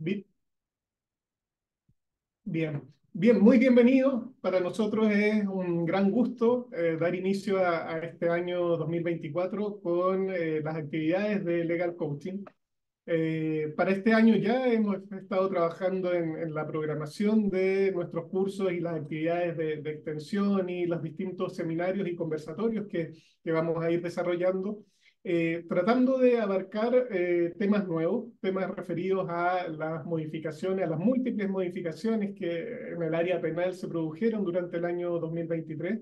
Bi- Bien, bien, muy bienvenido. Para nosotros es un gran gusto dar inicio a este año 2024 con las actividades de Legal Coaching. Para este año ya hemos estado trabajando en la programación de nuestros cursos y las actividades de extensión y los distintos seminarios y conversatorios que vamos a ir desarrollando, tratando de abarcar temas nuevos, temas referidos a las modificaciones, a las múltiples modificaciones que en el área penal se produjeron durante el año 2023.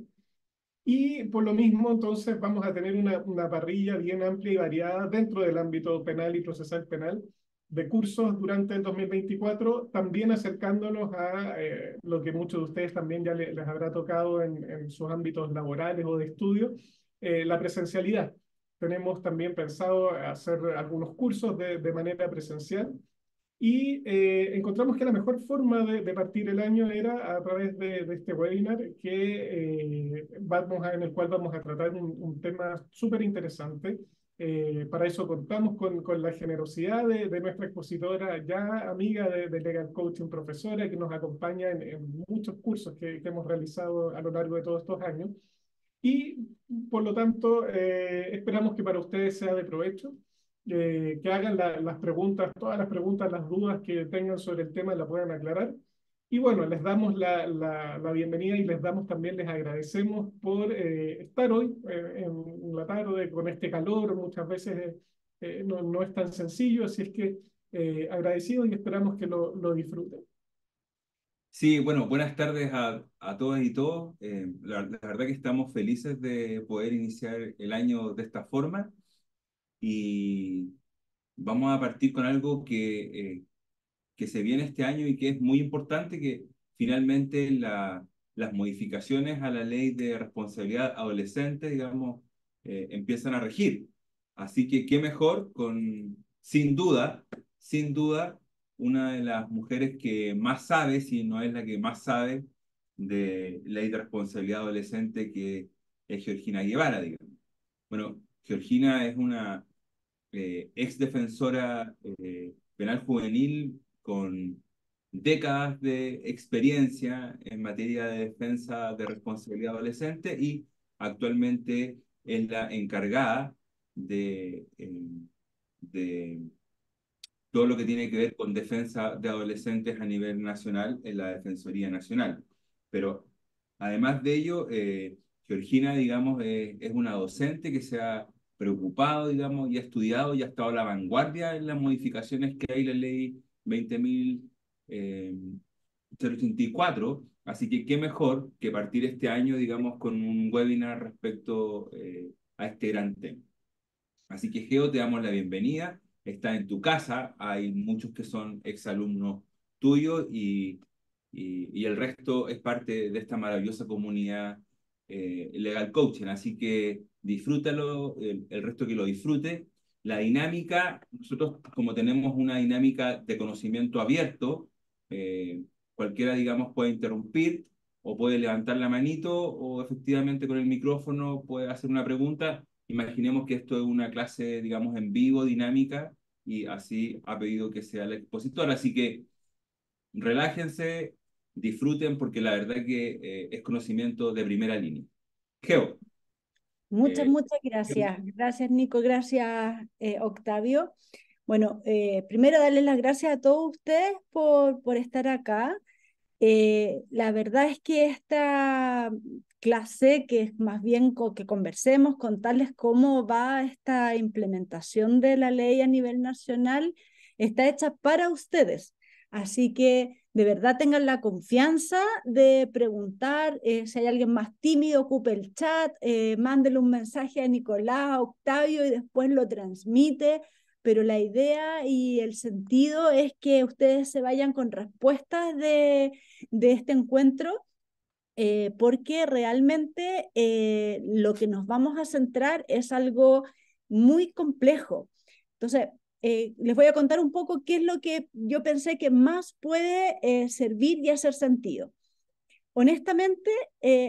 Y por lo mismo, entonces, vamos a tener una parrilla bien amplia y variada dentro del ámbito penal y procesal penal de cursos durante el 2024, también acercándonos a lo que muchos de ustedes también ya les habrá tocado en sus ámbitos laborales o de estudio, la presencialidad. Tenemos también pensado hacer algunos cursos de manera presencial y encontramos que la mejor forma de partir el año era a través de este webinar en el cual vamos a tratar un tema súper interesante. Para eso contamos con la generosidad de nuestra expositora, ya amiga de Legal Coaching, profesora, que nos acompaña en muchos cursos que hemos realizado a lo largo de todos estos años. Y por lo tanto, esperamos que para ustedes sea de provecho, que hagan las preguntas, todas las preguntas, las dudas que tengan sobre el tema, la puedan aclarar. Y bueno, les damos la bienvenida y les damos también, les agradecemos por estar hoy en la tarde con este calor. Muchas veces no es tan sencillo, así es que agradecidos y esperamos que lo disfruten. Sí, bueno, buenas tardes a todas y todos. La verdad que estamos felices de poder iniciar el año de esta forma y vamos a partir con algo que se viene este año y que es muy importante, que finalmente las modificaciones a la ley de responsabilidad adolescente, digamos, empiezan a regir. Así que qué mejor con, sin duda, una de las mujeres que más sabe, si no es la que más sabe, de ley de responsabilidad adolescente, que es Georgina Guevara, digamos. Bueno, Georgina es una ex defensora penal juvenil con décadas de experiencia en materia de defensa de responsabilidad adolescente y actualmente es la encargada de todo lo que tiene que ver con defensa de adolescentes a nivel nacional en la Defensoría Nacional. Pero además de ello, Georgina, digamos, es una docente que se ha preocupado, digamos, y ha estudiado y ha estado a la vanguardia en las modificaciones que hay en la ley 20.084. Así que qué mejor que partir este año, digamos, con un webinar respecto a este gran tema. Así que, Geo, te damos la bienvenida. Está en tu casa, hay muchos que son exalumnos tuyos y el resto es parte de esta maravillosa comunidad Legal Coaching. Así que disfrútalo, el resto que lo disfrute. La dinámica, nosotros como tenemos una dinámica de conocimiento abierto, cualquiera, digamos, puede interrumpir o puede levantar la manito o efectivamente con el micrófono puede hacer una pregunta. Imaginemos que esto es una clase, digamos, en vivo, dinámica, y así ha pedido que sea el expositor. Así que relájense, disfruten, porque la verdad que es conocimiento de primera línea. Geo. Muchas, eh, muchas gracias. Gracias, Nico. Gracias, Octavio. Bueno, primero darles las gracias a todos ustedes por estar acá. La verdad es que esta clase, que es más bien que conversemos, contarles cómo va esta implementación de la ley a nivel nacional, está hecha para ustedes. Así que de verdad tengan la confianza de preguntar. Si hay alguien más tímido, ocupe el chat, mándele un mensaje a Nicolás, a Octavio y después lo transmite, pero la idea y el sentido es que ustedes se vayan con respuestas de este encuentro, porque realmente lo que nos vamos a centrar es algo muy complejo. Entonces, les voy a contar un poco qué es lo que yo pensé que más puede servir y hacer sentido. Honestamente,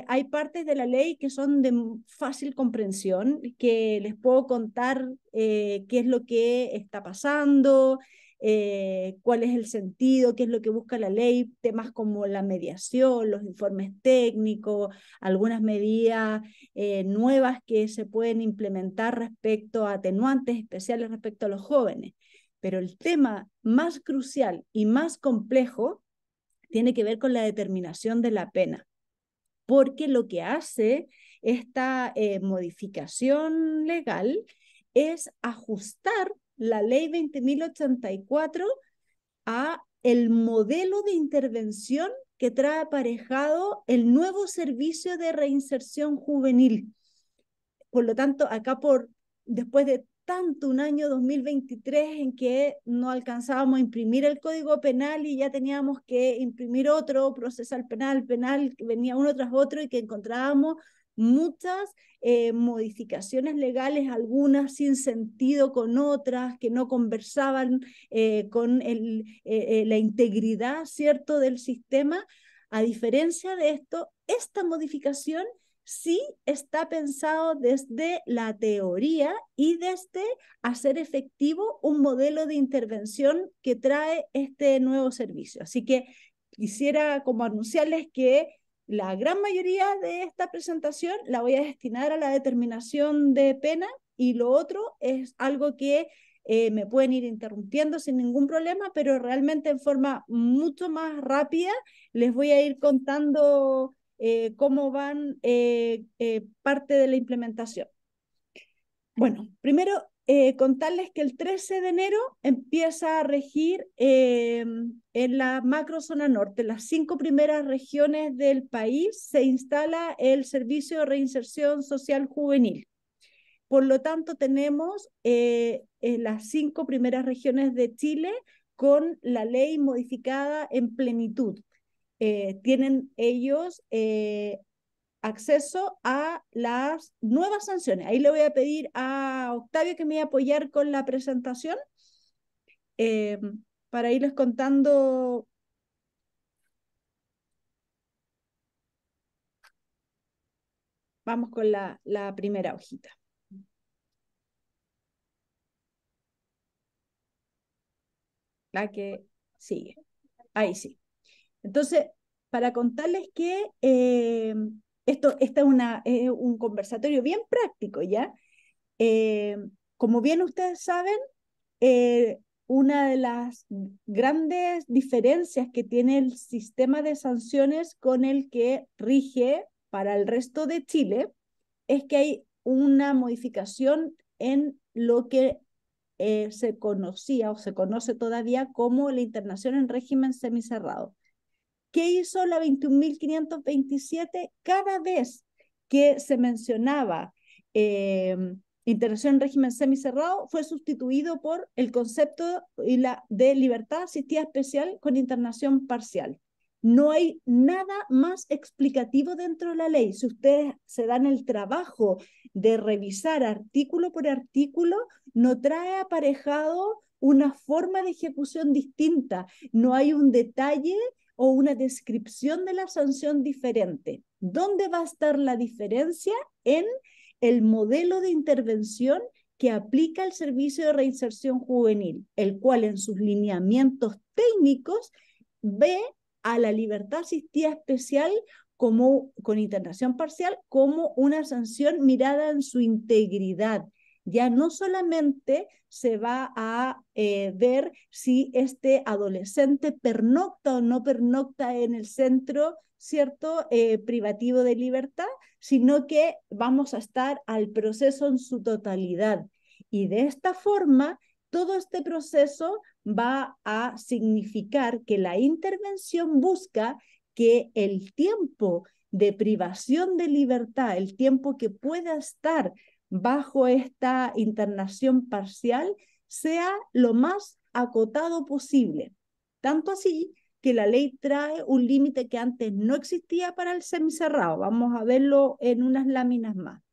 hay partes de la ley que son de fácil comprensión, que les puedo contar qué es lo que está pasando, cuál es el sentido, qué es lo que busca la ley, temas como la mediación, los informes técnicos, algunas medidas nuevas que se pueden implementar respecto a atenuantes especiales respecto a los jóvenes. Pero el tema más crucial y más complejo tiene que ver con la determinación de la pena, porque lo que hace esta modificación legal es ajustar la ley 20.084 a el modelo de intervención que trae aparejado el nuevo servicio de reinserción juvenil. Por lo tanto, acá después de tanto un año 2023 en que no alcanzábamos a imprimir el Código Penal y ya teníamos que imprimir otro, procesal penal, que venía uno tras otro, y que encontrábamos muchas modificaciones legales, algunas sin sentido con otras, que no conversaban con la integridad, ¿cierto?, del sistema. A diferencia de esto, esta modificación sí está pensado desde la teoría y desde hacer efectivo un modelo de intervención que trae este nuevo servicio. Así que quisiera como anunciarles que la gran mayoría de esta presentación la voy a destinar a la determinación de pena, y lo otro es algo que me pueden ir interrumpiendo sin ningún problema, pero realmente en forma mucho más rápida les voy a ir contando cómo van parte de la implementación. Bueno, primero contarles que el 13 de enero empieza a regir en la macrozona norte, las 5 primeras regiones del país, se instala el Servicio de Reinserción Social Juvenil. Por lo tanto, tenemos las 5 primeras regiones de Chile con la ley modificada en plenitud. Tienen ellos acceso a las nuevas sanciones. Ahí le voy a pedir a Octavio que me vaya a apoyar con la presentación para irles contando. Vamos con la primera hojita. La que sigue. Ahí sí. Entonces, para contarles que esto es un conversatorio bien práctico, ¿ya? Como bien ustedes saben, una de las grandes diferencias que tiene el sistema de sanciones con el que rige para el resto de Chile es que hay una modificación en lo que se conocía o se conoce todavía como la internación en régimen semicerrado. ¿Qué hizo la 21.527? Cada vez que se mencionaba internación en régimen semicerrado, fue sustituido por el concepto de libertad asistida especial con internación parcial. No hay nada más explicativo dentro de la ley. Si ustedes se dan el trabajo de revisar artículo por artículo, no trae aparejado una forma de ejecución distinta. No hay un detalle o una descripción de la sanción diferente. ¿Dónde va a estar la diferencia? En el modelo de intervención que aplica el Servicio de Reinserción Juvenil, el cual en sus lineamientos técnicos ve a la libertad asistida especial con internación parcial como una sanción mirada en su integridad. Ya no solamente se va a ver si este adolescente pernocta o no pernocta en el centro, ¿cierto?, privativo de libertad, sino que vamos a estar al proceso en su totalidad. Y de esta forma, todo este proceso va a significar que la intervención busca que el tiempo de privación de libertad, el tiempo que pueda estar bajo esta internación parcial, sea lo más acotado posible. Tanto así que la ley trae un límite que antes no existía para el semicerrado. Vamos a verlo en unas láminas más.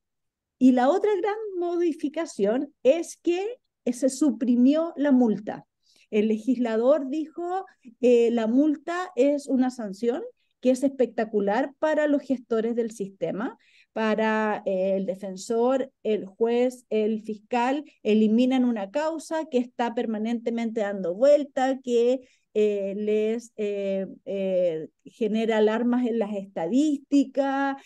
Y la otra gran modificación es que se suprimió la multa. El legislador dijo la multa es una sanción que es espectacular para los gestores del sistema, para el defensor, el juez, el fiscal, eliminan una causa que está permanentemente dando vuelta, que les genera alarmas en las estadísticas,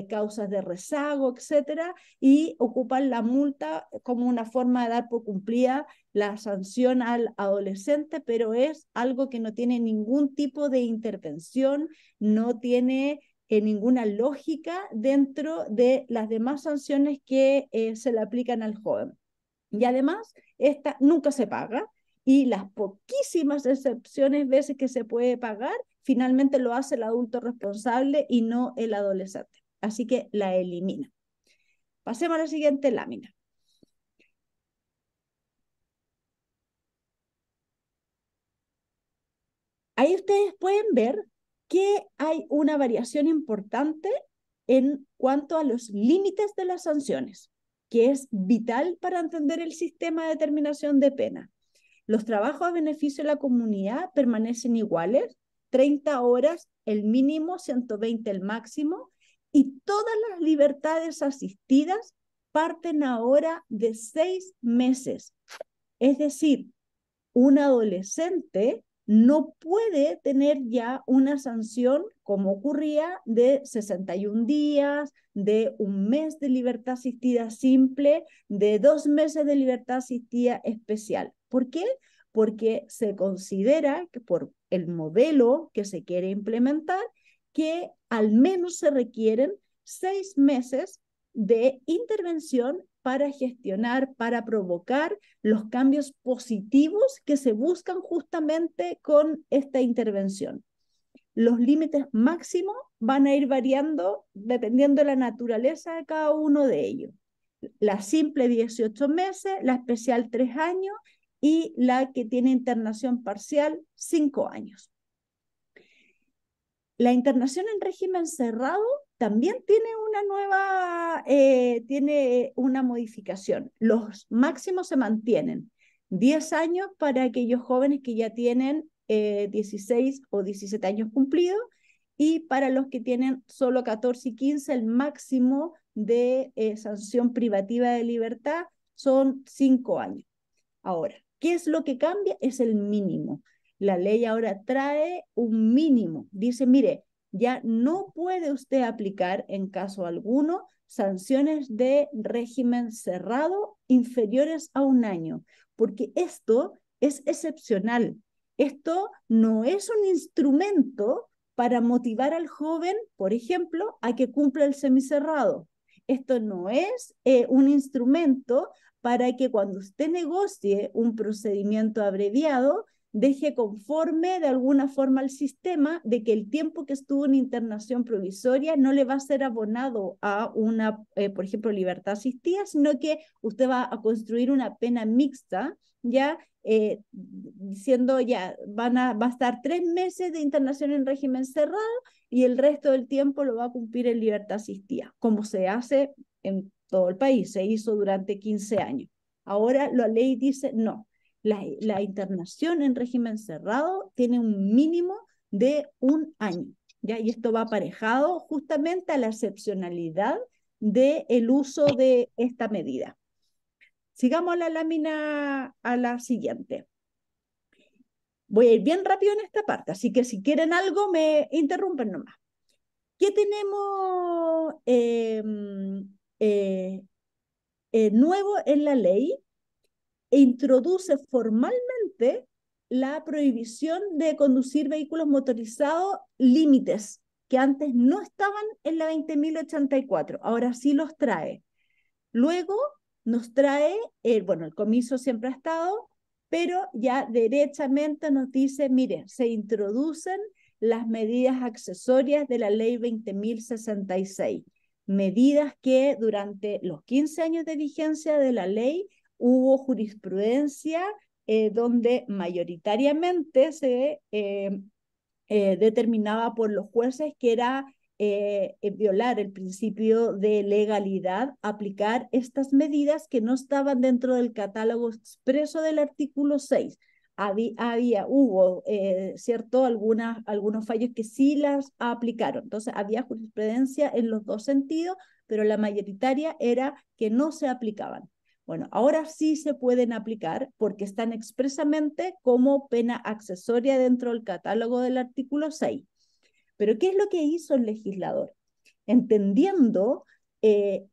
causas de rezago, etcétera, y ocupan la multa como una forma de dar por cumplida la sanción al adolescente, pero es algo que no tiene ningún tipo de intervención, no tiene ninguna lógica dentro de las demás sanciones que se le aplican al joven. Y además, esta nunca se paga, y las poquísimas excepciones veces que se puede pagar, finalmente lo hace el adulto responsable y no el adolescente. Así que la elimina. Pasemos a la siguiente lámina. Ahí ustedes pueden ver que hay una variación importante en cuanto a los límites de las sanciones, que es vital para entender el sistema de determinación de pena. Los trabajos a beneficio de la comunidad permanecen iguales, 30 horas el mínimo, 120 el máximo, y todas las libertades asistidas parten ahora de 6 meses. Es decir, un adolescente no puede tener ya una sanción como ocurría de 61 días, de un mes de libertad asistida simple, de 2 meses de libertad asistida especial. ¿Por qué? Porque se considera que por el modelo que se quiere implementar, que al menos se requieren 6 meses de intervención para gestionar, para provocar los cambios positivos que se buscan justamente con esta intervención. Los límites máximos van a ir variando dependiendo de la naturaleza de cada uno de ellos. La simple 18 meses, la especial 3 años y la que tiene internación parcial 5 años. La internación en régimen cerrado también tiene una modificación. Los máximos se mantienen. 10 años para aquellos jóvenes que ya tienen 16 o 17 años cumplidos, y para los que tienen solo 14 y 15, el máximo de sanción privativa de libertad son 5 años. Ahora, ¿qué es lo que cambia? Es el mínimo. La ley ahora trae un mínimo. Dice, mire, ya no puede usted aplicar en caso alguno sanciones de régimen cerrado inferiores a 1 año, porque esto es excepcional. Esto no es un instrumento para motivar al joven, por ejemplo, a que cumpla el semicerrado. Esto no es un instrumento para que cuando usted negocie un procedimiento abreviado, deje conforme de alguna forma al sistema de que el tiempo que estuvo en internación provisoria no le va a ser abonado a una, por ejemplo, libertad asistida, sino que usted va a construir una pena mixta, ya diciendo ya va a estar 3 meses de internación en régimen cerrado y el resto del tiempo lo va a cumplir en libertad asistida, como se hace en todo el país, se hizo durante 15 años. Ahora la ley dice no, la internación en régimen cerrado tiene un mínimo de 1 año, ¿ya? Y esto va aparejado justamente a la excepcionalidad del uso de esta medida. Sigamos a la lámina, a la siguiente. Voy a ir bien rápido en esta parte, así que si quieren algo me interrumpen nomás. ¿Qué tenemos nuevo en la ley? Introduce formalmente la prohibición de conducir vehículos motorizados, límites que antes no estaban en la 20.084, ahora sí los trae. Luego nos trae, bueno, el comiso siempre ha estado, pero ya derechamente nos dice, mire, se introducen las medidas accesorias de la ley 20.066, medidas que durante los 15 años de vigencia de la ley hubo jurisprudencia donde mayoritariamente se determinaba por los jueces que era violar el principio de legalidad, aplicar estas medidas que no estaban dentro del catálogo expreso del artículo 6. hubo, ¿cierto? Algunos fallos que sí las aplicaron. Entonces, había jurisprudencia en los dos sentidos, pero la mayoritaria era que no se aplicaban. Bueno, ahora sí se pueden aplicar porque están expresamente como pena accesoria dentro del catálogo del artículo 6. Pero ¿qué es lo que hizo el legislador? Entendiendo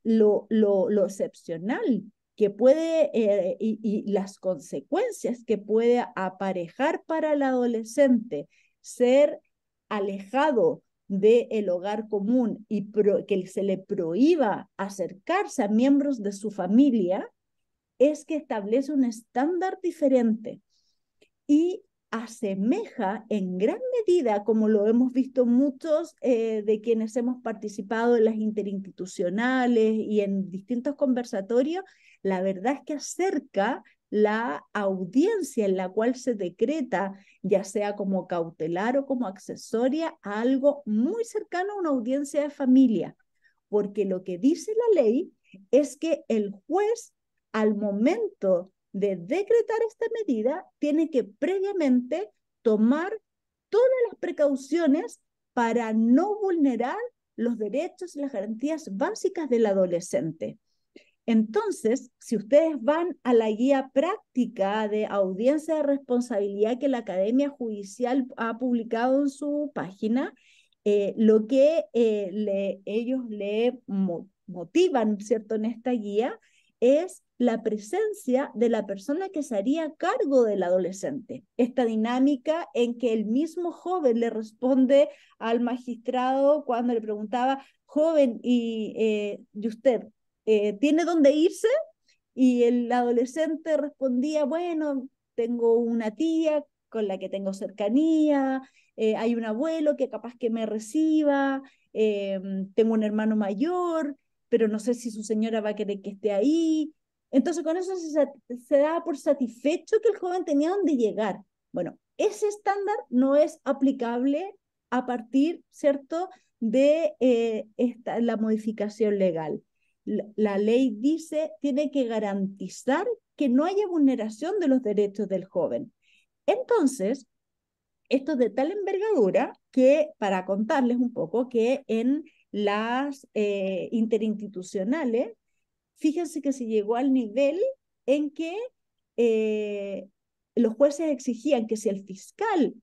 lo excepcional que puede y las consecuencias que puede aparejar para el adolescente ser alejado del hogar común y que se le prohíba acercarse a miembros de su familia, es que establece un estándar diferente y asemeja en gran medida, como lo hemos visto muchos de quienes hemos participado en las interinstitucionales y en distintos conversatorios, la verdad es que acerca la audiencia en la cual se decreta, ya sea como cautelar o como accesoria, a algo muy cercano a una audiencia de familia, porque lo que dice la ley es que el juez, al momento de decretar esta medida, tiene que previamente tomar todas las precauciones para no vulnerar los derechos y las garantías básicas del adolescente. Entonces, si ustedes van a la guía práctica de audiencia de responsabilidad que la Academia Judicial ha publicado en su página, lo que ellos le motivan, ¿cierto?, en esta guía es la presencia de la persona que se haría cargo del adolescente. Esta dinámica en que el mismo joven le responde al magistrado cuando le preguntaba, joven, ¿y usted tiene dónde irse? Y el adolescente respondía, bueno, tengo una tía con la que tengo cercanía, hay un abuelo que capaz que me reciba, tengo un hermano mayor, pero no sé si su señora va a querer que esté ahí. Entonces con eso se da por satisfecho que el joven tenía dónde llegar. Bueno, ese estándar no es aplicable a partir, ¿cierto?, de la modificación legal. La ley dice, tiene que garantizar que no haya vulneración de los derechos del joven. Entonces, esto es de tal envergadura que, para contarles un poco, que en las interinstitucionales, fíjense que se llegó al nivel en que los jueces exigían que si el fiscal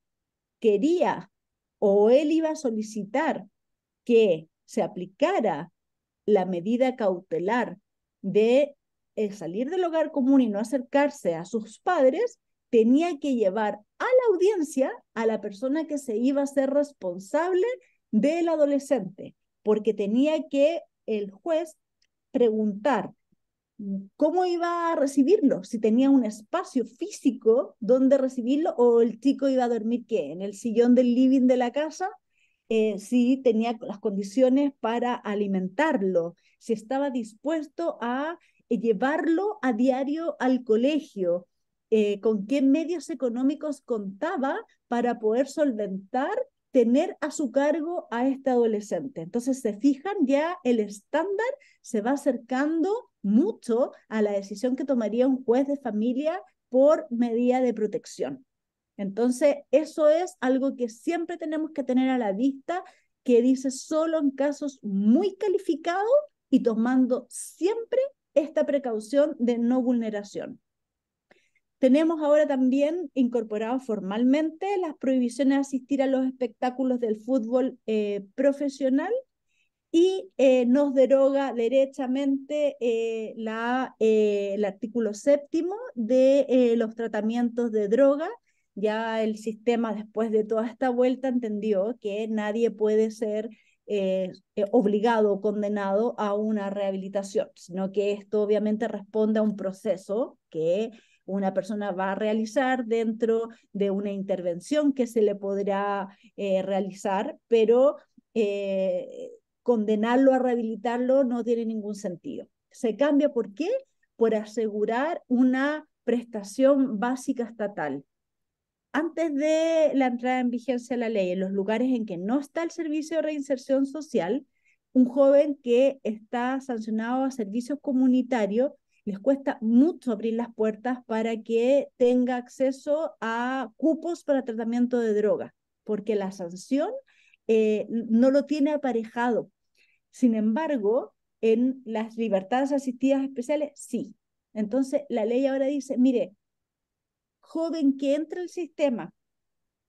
quería o él iba a solicitar que se aplicara la medida cautelar de salir del hogar común y no acercarse a sus padres, tenía que llevar a la audiencia a la persona que se iba a ser responsable del adolescente, porque tenía que el juez preguntar cómo iba a recibirlo, si tenía un espacio físico donde recibirlo o el chico iba a dormir, ¿qué?, en el sillón del living de la casa, si tenía las condiciones para alimentarlo, si estaba dispuesto a llevarlo a diario al colegio, con qué medios económicos contaba para poder solventar tener a su cargo a este adolescente. Entonces, se fijan, ya el estándar se va acercando mucho a la decisión que tomaría un juez de familia por medida de protección. Entonces, eso es algo que siempre tenemos que tener a la vista, que dice solo en casos muy calificados y tomando siempre esta precaución de no vulneración. Tenemos ahora también incorporado formalmente las prohibiciones de asistir a los espectáculos del fútbol profesional y nos deroga derechamente el artículo 7º de los tratamientos de droga. Ya el sistema, después de toda esta vuelta, entendió que nadie puede ser obligado o condenado a una rehabilitación, sino que esto obviamente responde a un proceso que una persona va a realizar dentro de una intervención que se le podrá realizar, pero condenarlo a rehabilitarlo no tiene ningún sentido. Se cambia, ¿por qué? Por asegurar una prestación básica estatal. Antes de la entrada en vigencia de la ley, en los lugares en que no está el servicio de reinserción social, un joven que está sancionado a servicios comunitarios les cuesta mucho abrir las puertas para que tenga acceso a cupos para tratamiento de drogas, porque la sanción no lo tiene aparejado. Sin embargo, en las libertades asistidas especiales, sí. Entonces, la ley ahora dice, mire, joven que entra al sistema,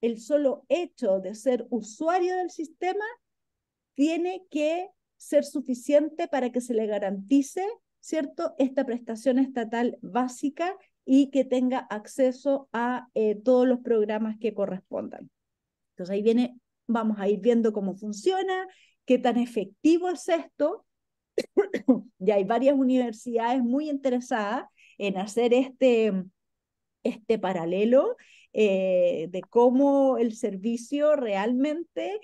el solo hecho de ser usuario del sistema tiene que ser suficiente para que se le garantice, ¿cierto?, esta prestación estatal básica y que tenga acceso a todos los programas que correspondan. Entonces ahí viene, vamos a ir viendo cómo funciona, qué tan efectivo es esto. Ya hay varias universidades muy interesadas en hacer este paralelo de cómo el servicio realmente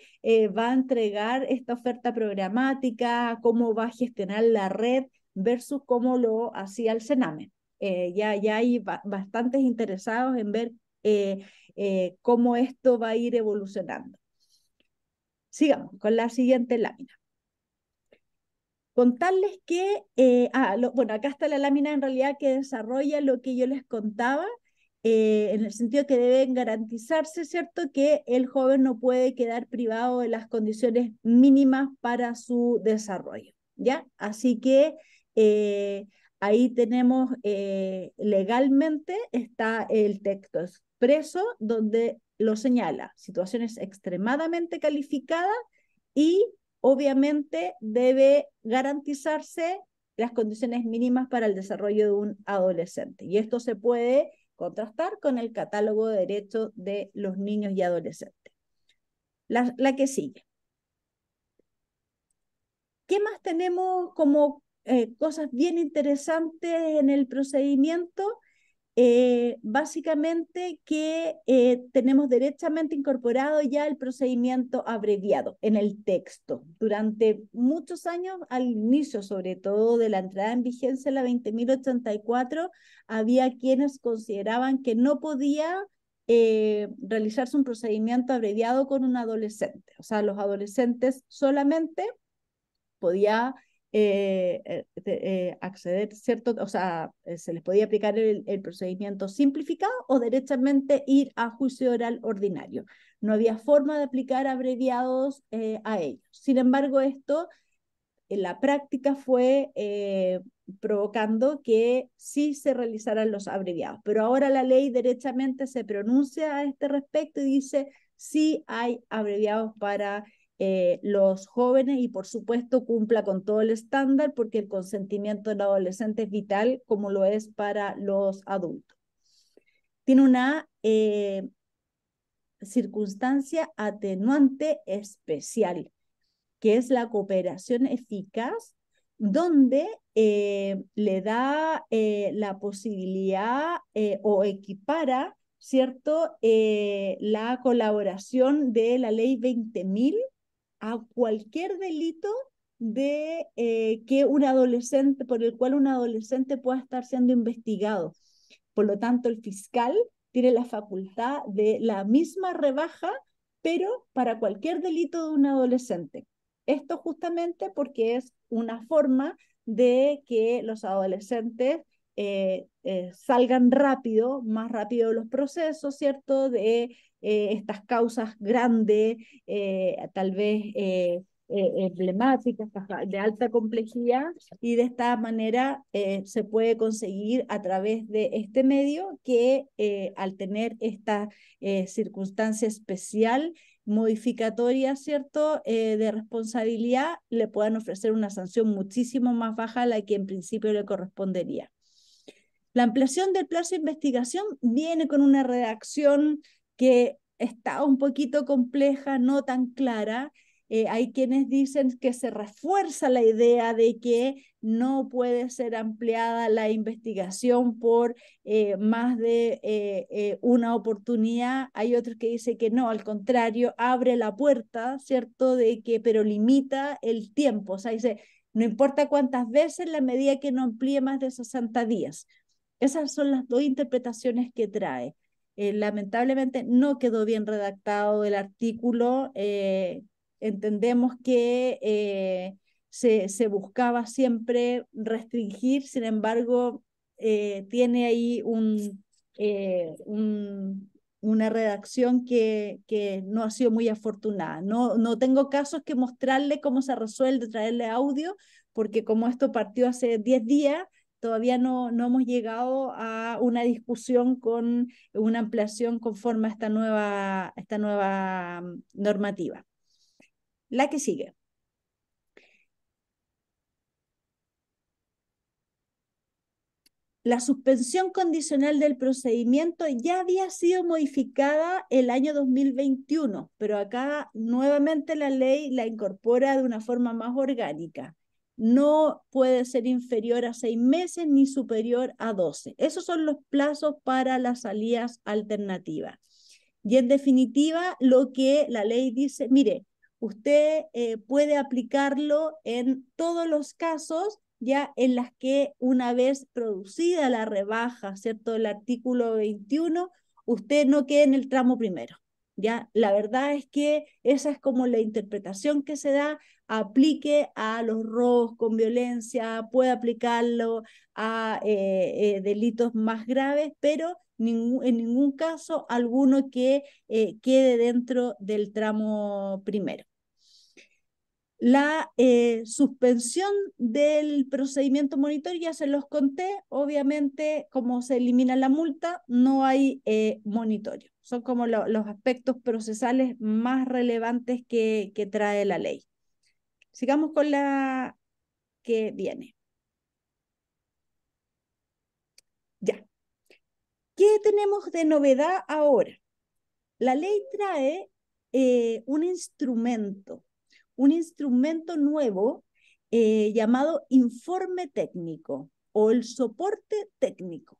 va a entregar esta oferta programática, cómo va a gestionar la red versus cómo lo hacía el Sename. Ya hay bastantes interesados en ver cómo esto va a ir evolucionando. Sigamos con la siguiente lámina. Contarles que, bueno, acá está la lámina en realidad que desarrolla lo que yo les contaba, en el sentido que deben garantizarse, ¿cierto?, que el joven no puede quedar privado de las condiciones mínimas para su desarrollo, ¿ya? Así que ahí tenemos legalmente, está el texto expreso donde lo señala, situaciones extremadamente calificadas y obviamente debe garantizarse las condiciones mínimas para el desarrollo de un adolescente. Y esto se puede contrastar con el catálogo de derechos de los niños y adolescentes. La que sigue. ¿Qué más tenemos como cosas bien interesantes en el procedimiento? Básicamente que tenemos derechamente incorporado ya el procedimiento abreviado en el texto. Durante muchos años, al inicio sobre todo de la entrada en vigencia de la 20.084, había quienes consideraban que no podía realizarse un procedimiento abreviado con un adolescente. O sea, los adolescentes solamente podía acceder, ¿cierto? O sea, se les podía aplicar el procedimiento simplificado o derechamente ir a juicio oral ordinario. No había forma de aplicar abreviados a ellos. Sin embargo, esto en la práctica fue provocando que sí se realizaran los abreviados. Pero ahora la ley derechamente se pronuncia a este respecto y dice sí hay abreviados para los jóvenes y por supuesto cumpla con todo el estándar porque el consentimiento del adolescente es vital como lo es para los adultos. Tiene una circunstancia atenuante especial, que es la cooperación eficaz, donde le da la posibilidad o equipara, ¿cierto?, la colaboración de la ley 20.000 a cualquier delito de que un adolescente, por el cual un adolescente pueda estar siendo investigado. Por lo tanto, el fiscal tiene la facultad de la misma rebaja, pero para cualquier delito de un adolescente. Esto justamente porque es una forma de que los adolescentes salgan rápido, más rápido de los procesos, ¿cierto? De estas causas grandes, tal vez emblemáticas, de alta complejidad, y de esta manera se puede conseguir a través de este medio que al tener esta circunstancia especial, modificatoria, ¿cierto?, de responsabilidad, le puedan ofrecer una sanción muchísimo más baja a la que en principio le correspondería. La ampliación del plazo de investigación viene con una redacción que está un poquito compleja, no tan clara. Hay quienes dicen que se refuerza la idea de que no puede ser ampliada la investigación por más de una oportunidad. Hay otros que dicen que no, al contrario, abre la puerta, ¿cierto?, de que, pero limita el tiempo. O sea, dice, no importa cuántas veces, la medida que no amplíe más de 60 días. Esas son las dos interpretaciones que trae. Lamentablemente no quedó bien redactado el artículo. Entendemos que se buscaba siempre restringir, sin embargo, tiene ahí una redacción que no ha sido muy afortunada. No tengo casos que mostrarle cómo se resuelve, traerle audio, porque como esto partió hace 10 días, todavía no hemos llegado a una discusión con una ampliación conforme a esta nueva normativa. La que sigue. La suspensión condicional del procedimiento ya había sido modificada el año 2021, pero acá nuevamente la ley la incorpora de una forma más orgánica. No puede ser inferior a 6 meses ni superior a 12. Esos son los plazos para las salidas alternativas. Y en definitiva, lo que la ley dice, mire, usted puede aplicarlo en todos los casos ya en las que una vez producida la rebaja, ¿cierto? El artículo 21, usted no quede en el tramo primero. Ya, la verdad es que esa es como la interpretación que se da, aplique a los robos con violencia, puede aplicarlo a delitos más graves, pero en ningún caso alguno que quede dentro del tramo primero. La suspensión del procedimiento monitoreo, ya se los conté, obviamente como se elimina la multa, no hay monitoreo. Son como los aspectos procesales más relevantes que trae la ley. Sigamos con la que viene. Ya. ¿Qué tenemos de novedad ahora? La ley trae un instrumento nuevo llamado informe técnico o el soporte técnico.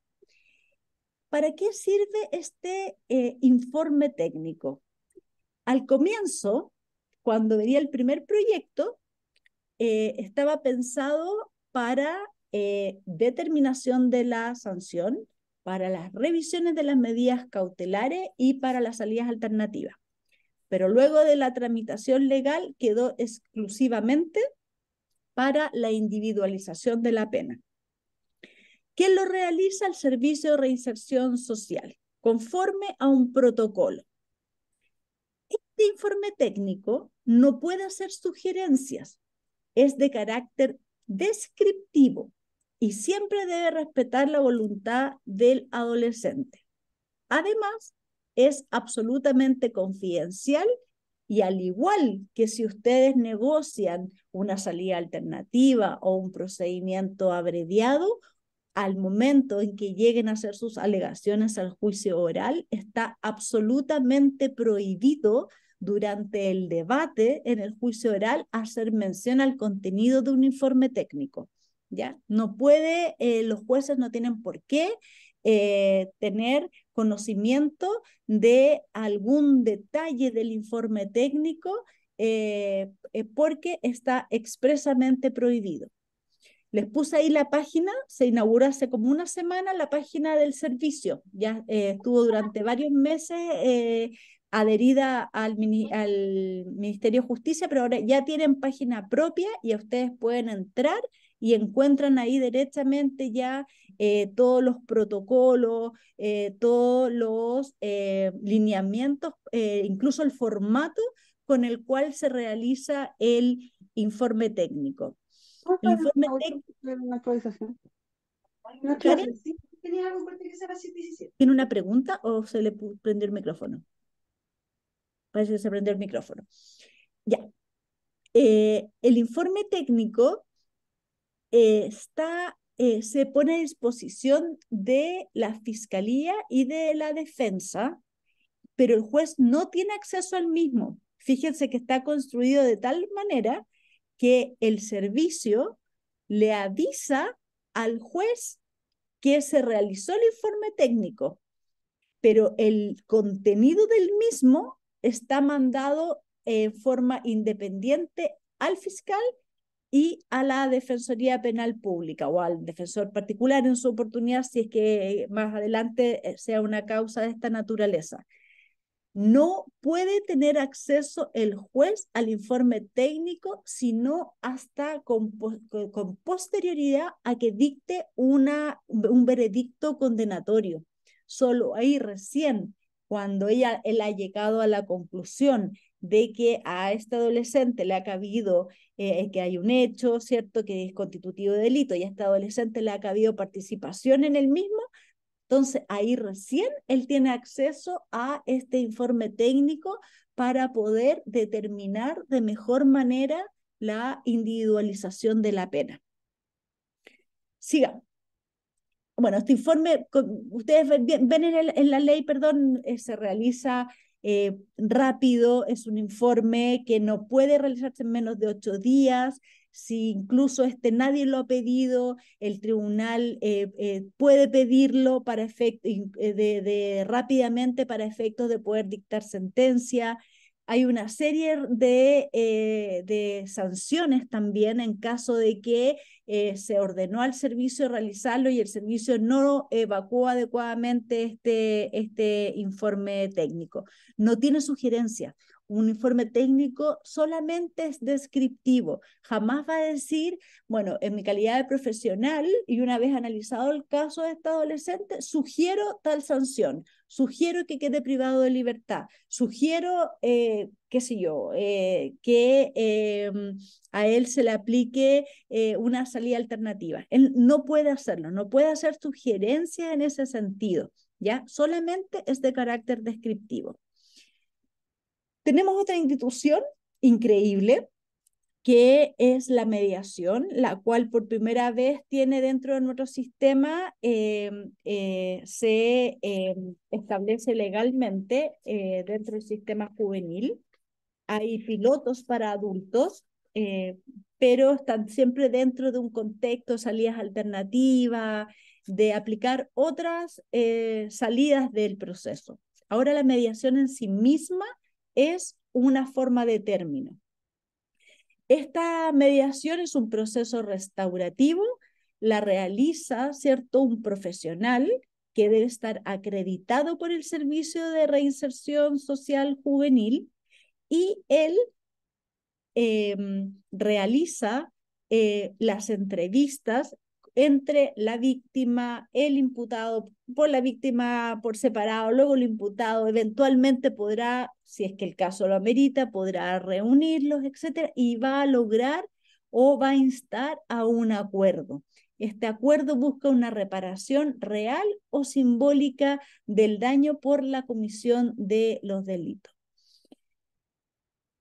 ¿Para qué sirve este informe técnico? Al comienzo, cuando venía el primer proyecto, estaba pensado para determinación de la sanción, para las revisiones de las medidas cautelares y para las salidas alternativas. Pero luego de la tramitación legal quedó exclusivamente para la individualización de la pena. ¿Quién lo realiza? El Servicio de Reinserción Social, conforme a un protocolo. Este informe técnico no puede hacer sugerencias, es de carácter descriptivo y siempre debe respetar la voluntad del adolescente. Además, es absolutamente confidencial y al igual que si ustedes negocian una salida alternativa o un procedimiento abreviado, al momento en que lleguen a hacer sus alegaciones al juicio oral, está absolutamente prohibido durante el debate en el juicio oral hacer mención al contenido de un informe técnico. ¿Ya? No puede, los jueces no tienen por qué tener conocimiento de algún detalle del informe técnico porque está expresamente prohibido. Les puse ahí la página, se inauguró hace como una semana la página del servicio, ya estuvo durante varios meses adherida al Ministerio de Justicia, pero ahora ya tienen página propia y ustedes pueden entrar y encuentran ahí derechamente ya todos los protocolos, todos los lineamientos, incluso el formato con el cual se realiza el informe técnico. El informe técnico. Una actualización. ¿Karen? ¿Tiene una pregunta o se le prendió el micrófono? Parece que se prendió el micrófono. Ya. El informe técnico se pone a disposición de la Fiscalía y de la Defensa, pero el juez no tiene acceso al mismo. Fíjense que está construido de tal manera que el servicio le avisa al juez que se realizó el informe técnico, pero el contenido del mismo está mandado en forma independiente al fiscal y a la Defensoría Penal Pública o al defensor particular en su oportunidad si es que más adelante sea una causa de esta naturaleza. no puede tener acceso el juez al informe técnico, sino hasta con posterioridad a que dicte un veredicto condenatorio. Solo ahí recién, cuando él ha llegado a la conclusión de que a este adolescente le ha cabido, que hay un hecho, ¿cierto?, que es constitutivo de delito, y a este adolescente le ha cabido participación en el mismo, entonces ahí recién él tiene acceso a este informe técnico para poder determinar de mejor manera la individualización de la pena. Sigamos. Bueno, este informe, ustedes ven en la ley, perdón, se realiza rápido, es un informe que no puede realizarse en menos de 8 días. Si incluso nadie lo ha pedido, el tribunal puede pedirlo para rápidamente para efectos de poder dictar sentencia. Hay una serie de sanciones también en caso de que se ordenó al servicio realizarlo y el servicio no evacuó adecuadamente este informe técnico. No tiene sugerencia. Un informe técnico solamente es descriptivo. Jamás va a decir, bueno, en mi calidad de profesional y una vez analizado el caso de esta adolescente, sugiero tal sanción, sugiero que quede privado de libertad, sugiero, qué sé yo, que a él se le aplique una salida alternativa. Él no puede hacerlo, no puede hacer sugerencias en ese sentido, ¿ya? Solamente es de carácter descriptivo. Tenemos otra institución increíble, que es la mediación, la cual por primera vez tiene dentro de nuestro sistema, se establece legalmente dentro del sistema juvenil. Hay pilotos para adultos, pero están siempre dentro de un contexto, salidas alternativas, de aplicar otras salidas del proceso. Ahora la mediación en sí misma es una forma de término. Esta mediación es un proceso restaurativo, la realiza, ¿cierto?, un profesional que debe estar acreditado por el Servicio de Reinserción Social Juvenil, y él realiza las entrevistas entre la víctima, el imputado, por la víctima por separado, luego el imputado eventualmente podrá, si es que el caso lo amerita, podrá reunirlos, etcétera, y va a lograr o va a instar a un acuerdo. Este acuerdo busca una reparación real o simbólica del daño por la comisión de los delitos.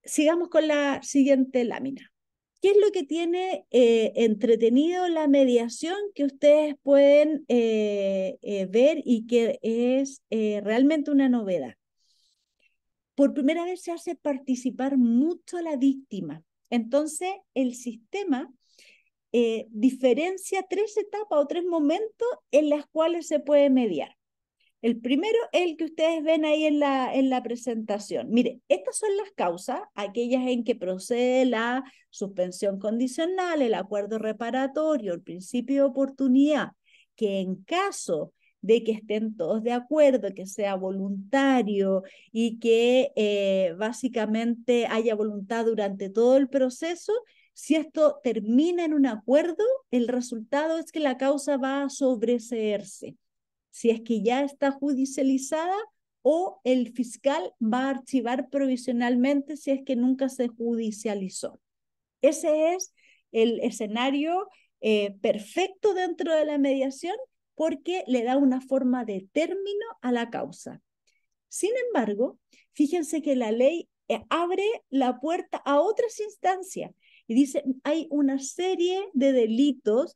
Sigamos con la siguiente lámina. ¿Qué es lo que tiene entretenido la mediación que ustedes pueden ver y que es realmente una novedad? Por primera vez se hace participar mucho a la víctima. Entonces, el sistema diferencia 3 etapas o 3 momentos en las cuales se puede mediar. El primero es el que ustedes ven ahí en la presentación. Mire, estas son las causas, aquellas en que procede la suspensión condicional, el acuerdo reparatorio, el principio de oportunidad, que en caso de que estén todos de acuerdo, que sea voluntario y que básicamente haya voluntad durante todo el proceso, si esto termina en un acuerdo, el resultado es que la causa va a sobreseerse. Si es que ya está judicializada, o el fiscal va a archivar provisionalmente si es que nunca se judicializó. Ese es el escenario perfecto dentro de la mediación, porque le da una forma de término a la causa. Sin embargo, fíjense que la ley abre la puerta a otras instancias y dice, hay una serie de delitos,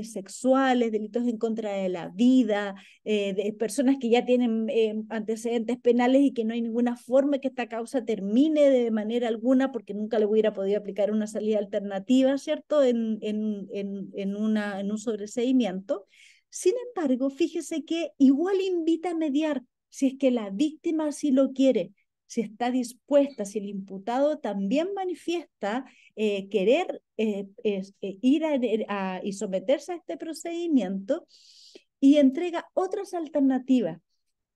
sexuales, delitos en contra de la vida, de personas que ya tienen antecedentes penales y que no hay ninguna forma que esta causa termine de manera alguna porque nunca le hubiera podido aplicar una salida alternativa, ¿cierto?, en un sobreseimiento. Sin embargo, fíjese que igual invita a mediar si es que la víctima así lo quiere, si está dispuesta, si el imputado también manifiesta querer ir y someterse a este procedimiento, y entrega otras alternativas.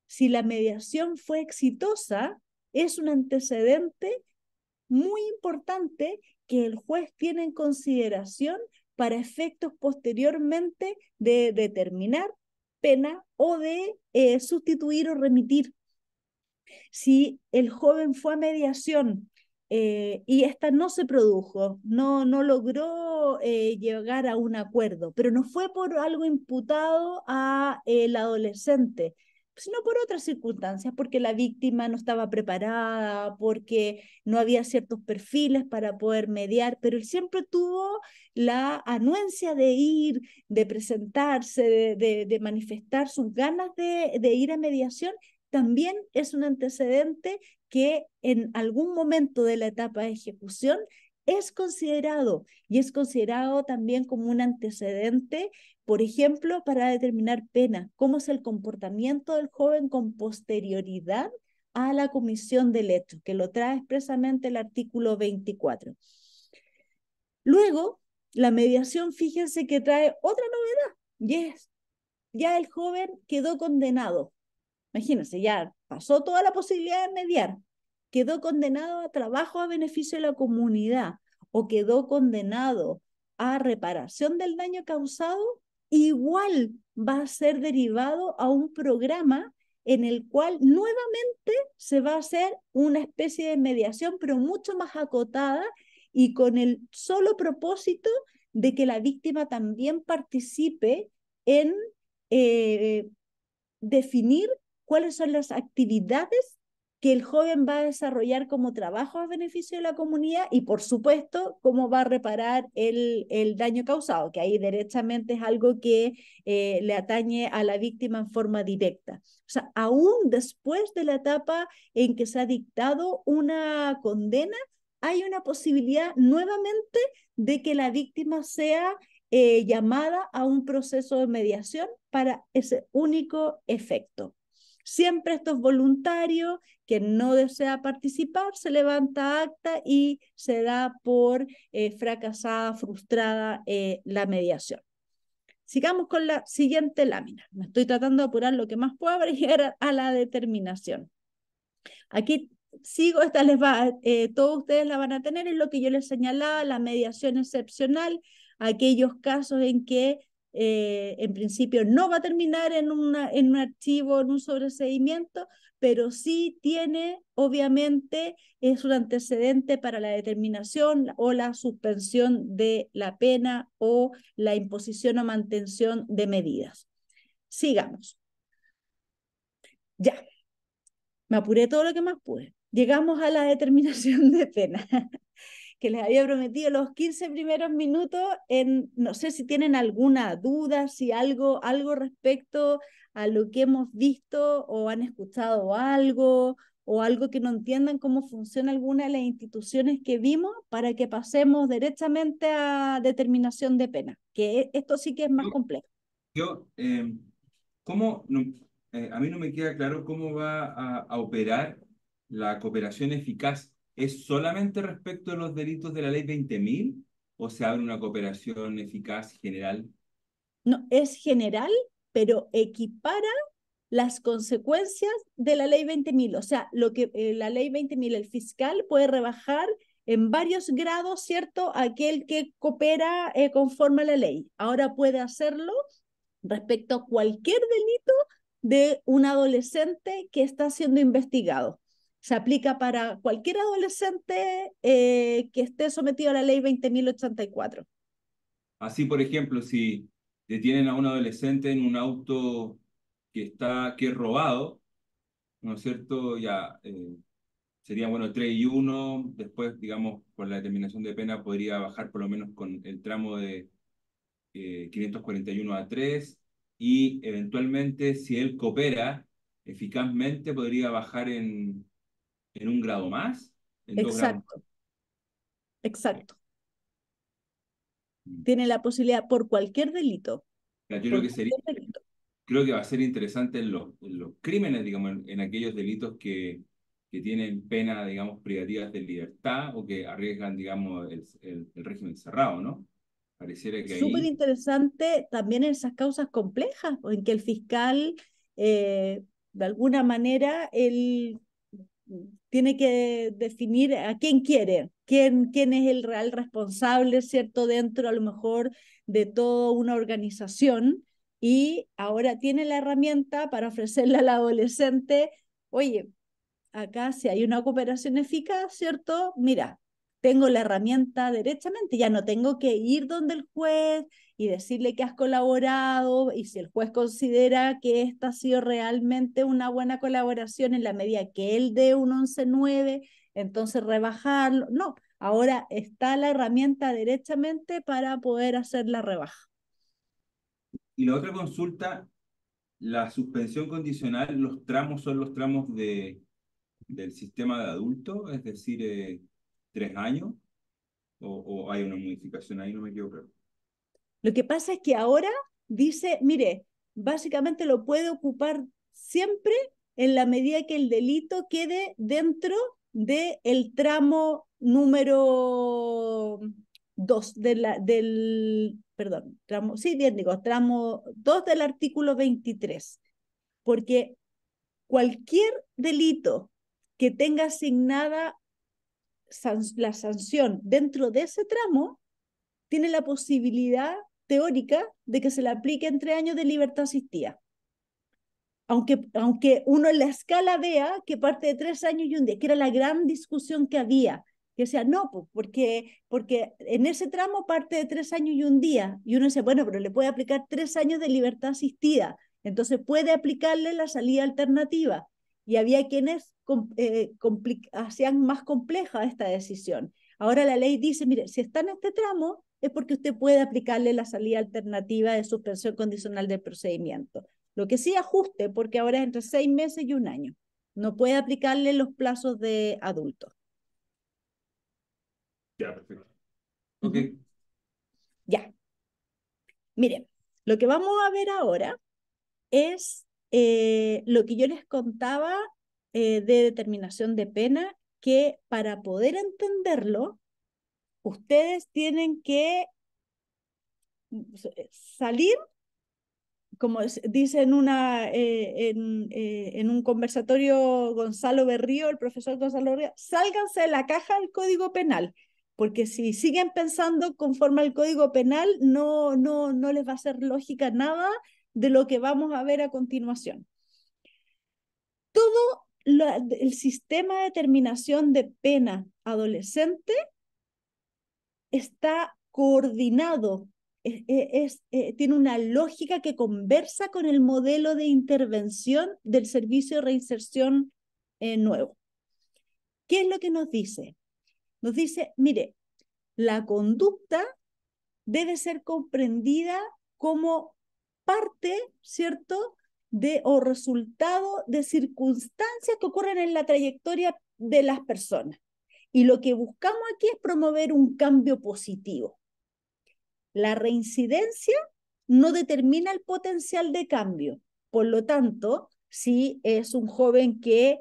si la mediación fue exitosa, es un antecedente muy importante que el juez tiene en consideración para efectos posteriormente de determinar pena o de sustituir o remitir. Si el joven fue a mediación y esta no se produjo, no logró llegar a un acuerdo, pero no fue por algo imputado a el adolescente, sino por otras circunstancias, porque la víctima no estaba preparada, porque no había ciertos perfiles para poder mediar, pero él siempre tuvo la anuencia de ir, de presentarse, de manifestar sus ganas de ir a mediación. También es un antecedente que en algún momento de la etapa de ejecución es considerado, y es considerado también como un antecedente, por ejemplo, para determinar pena, cómo es el comportamiento del joven con posterioridad a la comisión del hecho, que lo trae expresamente el artículo 24. Luego, la mediación, fíjense que trae otra novedad, y es, ya el joven quedó condenado. Imagínense, ya pasó toda la posibilidad de mediar, quedó condenado a trabajo a beneficio de la comunidad o quedó condenado a reparación del daño causado, igual va a ser derivado a un programa en el cual nuevamente se va a hacer una especie de mediación, pero mucho más acotada y con el solo propósito de que la víctima también participe en definir cuáles son las actividades que el joven va a desarrollar como trabajo a beneficio de la comunidad y, por supuesto, cómo va a reparar el daño causado, que ahí derechamente es algo que le atañe a la víctima en forma directa. O sea, aún después de la etapa en que se ha dictado una condena, hay una posibilidad nuevamente de que la víctima sea llamada a un proceso de mediación para ese único efecto. Siempre esto es voluntario, quien no desea participar se levanta acta y se da por fracasada, frustrada la mediación. Sigamos con la siguiente lámina. Me estoy tratando de apurar lo que más pueda para llegar a la determinación. Aquí sigo, esta les va, todos ustedes la van a tener, es lo que yo les señalaba, la mediación excepcional, aquellos casos en que en principio no va a terminar en un archivo, en un sobreseimiento, pero sí tiene, obviamente, es un antecedente para la determinación o la suspensión de la pena o la imposición o mantención de medidas. Sigamos. Ya, me apuré todo lo que más pude. Llegamos a la determinación de pena, que les había prometido los 15 primeros minutos. No sé si tienen alguna duda, si algo respecto a lo que hemos visto o han escuchado algo o algo que no entiendan cómo funciona alguna de las instituciones que vimos para que pasemos directamente a determinación de pena, que esto sí que es más complejo. Yo, ¿cómo a mí no me queda claro cómo va a operar la cooperación eficaz? ¿Es solamente respecto a los delitos de la ley 20.000 o se abre una cooperación eficaz general? No, es general, pero equipara las consecuencias de la ley 20.000. O sea, lo que la ley 20.000, el fiscal puede rebajar en varios grados, ¿cierto? Aquel que coopera conforme a la ley. Ahora puede hacerlo respecto a cualquier delito de un adolescente que está siendo investigado. Se aplica para cualquier adolescente que esté sometido a la ley 20.084. Así, por ejemplo, si detienen a un adolescente en un auto que es robado, ¿no es cierto? Ya sería, bueno, 3 y 1, después, digamos, por la determinación de pena podría bajar por lo menos con el tramo de 541 a 3 y eventualmente, si él coopera eficazmente, podría bajar en un grado más, en 2 grados más. Exacto, exacto. Tiene la posibilidad por cualquier delito. Ya, yo creo Por que sería, cualquier delito. creo que va a ser interesante en los crímenes, digamos, en aquellos delitos que tienen pena, digamos, privativas de libertad o que arriesgan, digamos, el régimen cerrado, ¿no? Pareciera que Súper ahí, interesante también en esas causas complejas, en que el fiscal de alguna manera él tiene que definir a quién quiere, quién es el real responsable, ¿cierto? Dentro a lo mejor de toda una organización, y ahora tiene la herramienta para ofrecerle al adolescente, oye, acá si hay una cooperación eficaz, ¿cierto? Mira, tengo la herramienta derechamente, ya no tengo que ir donde el juez y decirle que has colaborado, y si el juez considera que esta ha sido realmente una buena colaboración en la medida que él dé un 11.9, entonces rebajarlo. No, ahora está la herramienta derechamente para poder hacer la rebaja. Y la otra consulta, la suspensión condicional, los tramos son los tramos del sistema de adulto, es decir, 3 años, o hay una modificación ahí, no me equivoco. Lo que pasa es que ahora dice, mire, básicamente lo puede ocupar siempre en la medida que el delito quede dentro del tramo número 2 perdón, tramo 2 del artículo 23, porque cualquier delito que tenga asignada la sanción dentro de ese tramo tiene la posibilidad teórica de que se le apliquen 3 años de libertad asistida. Aunque uno en la escala vea que parte de 3 años y un día, que era la gran discusión que había, que decía, no, porque en ese tramo parte de 3 años y un día, y uno dice, bueno, pero le puede aplicar 3 años de libertad asistida, entonces puede aplicarle la salida alternativa. Y había quienes hacían más compleja esta decisión. Ahora la ley dice, mire, si está en este tramo, es porque usted puede aplicarle la salida alternativa de suspensión condicional del procedimiento. Lo que sí ajuste, porque ahora es entre 6 meses y un año. No puede aplicarle los plazos de adultos. Ya, perfecto. Ok. Ya. Miren, lo que vamos a ver ahora es lo que yo les contaba de determinación de pena, que para poder entenderlo, ustedes tienen que salir, como dice en un conversatorio Gonzalo Berrío, el profesor Gonzalo Berrío, sálganse de la caja del Código Penal, porque si siguen pensando conforme al Código Penal, no les va a hacer lógica nada de lo que vamos a ver a continuación. Todo el sistema de determinación de pena adolescente está coordinado, tiene una lógica que conversa con el modelo de intervención del servicio de reinserción nuevo. ¿Qué es lo que nos dice? Nos dice, mire, la conducta debe ser comprendida como parte, ¿cierto?, o resultado de circunstancias que ocurren en la trayectoria de las personas. Y lo que buscamos aquí es promover un cambio positivo. La reincidencia no determina el potencial de cambio. Por lo tanto, si es un joven que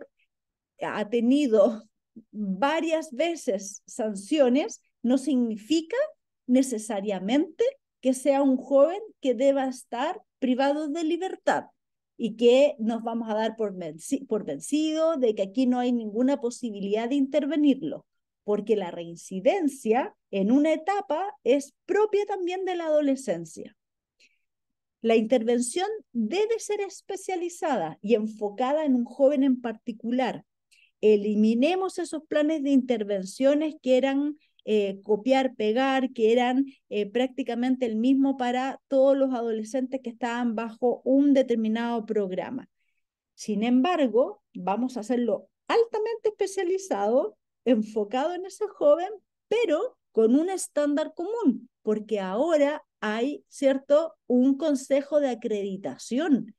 ha tenido varias veces sanciones, no significa necesariamente que sea un joven que deba estar privado de libertad y que nos vamos a dar por vencido de que aquí no hay ninguna posibilidad de intervenirlo, porque la reincidencia en una etapa es propia también de la adolescencia. La intervención debe ser especializada y enfocada en un joven en particular. Eliminemos esos planes de intervenciones que eran copiar, pegar, que eran prácticamente el mismo para todos los adolescentes que estaban bajo un determinado programa. Sin embargo, vamos a hacerlo altamente especializado, enfocado en ese joven, pero con un estándar común, porque ahora hay, ¿cierto?, un consejo de acreditación.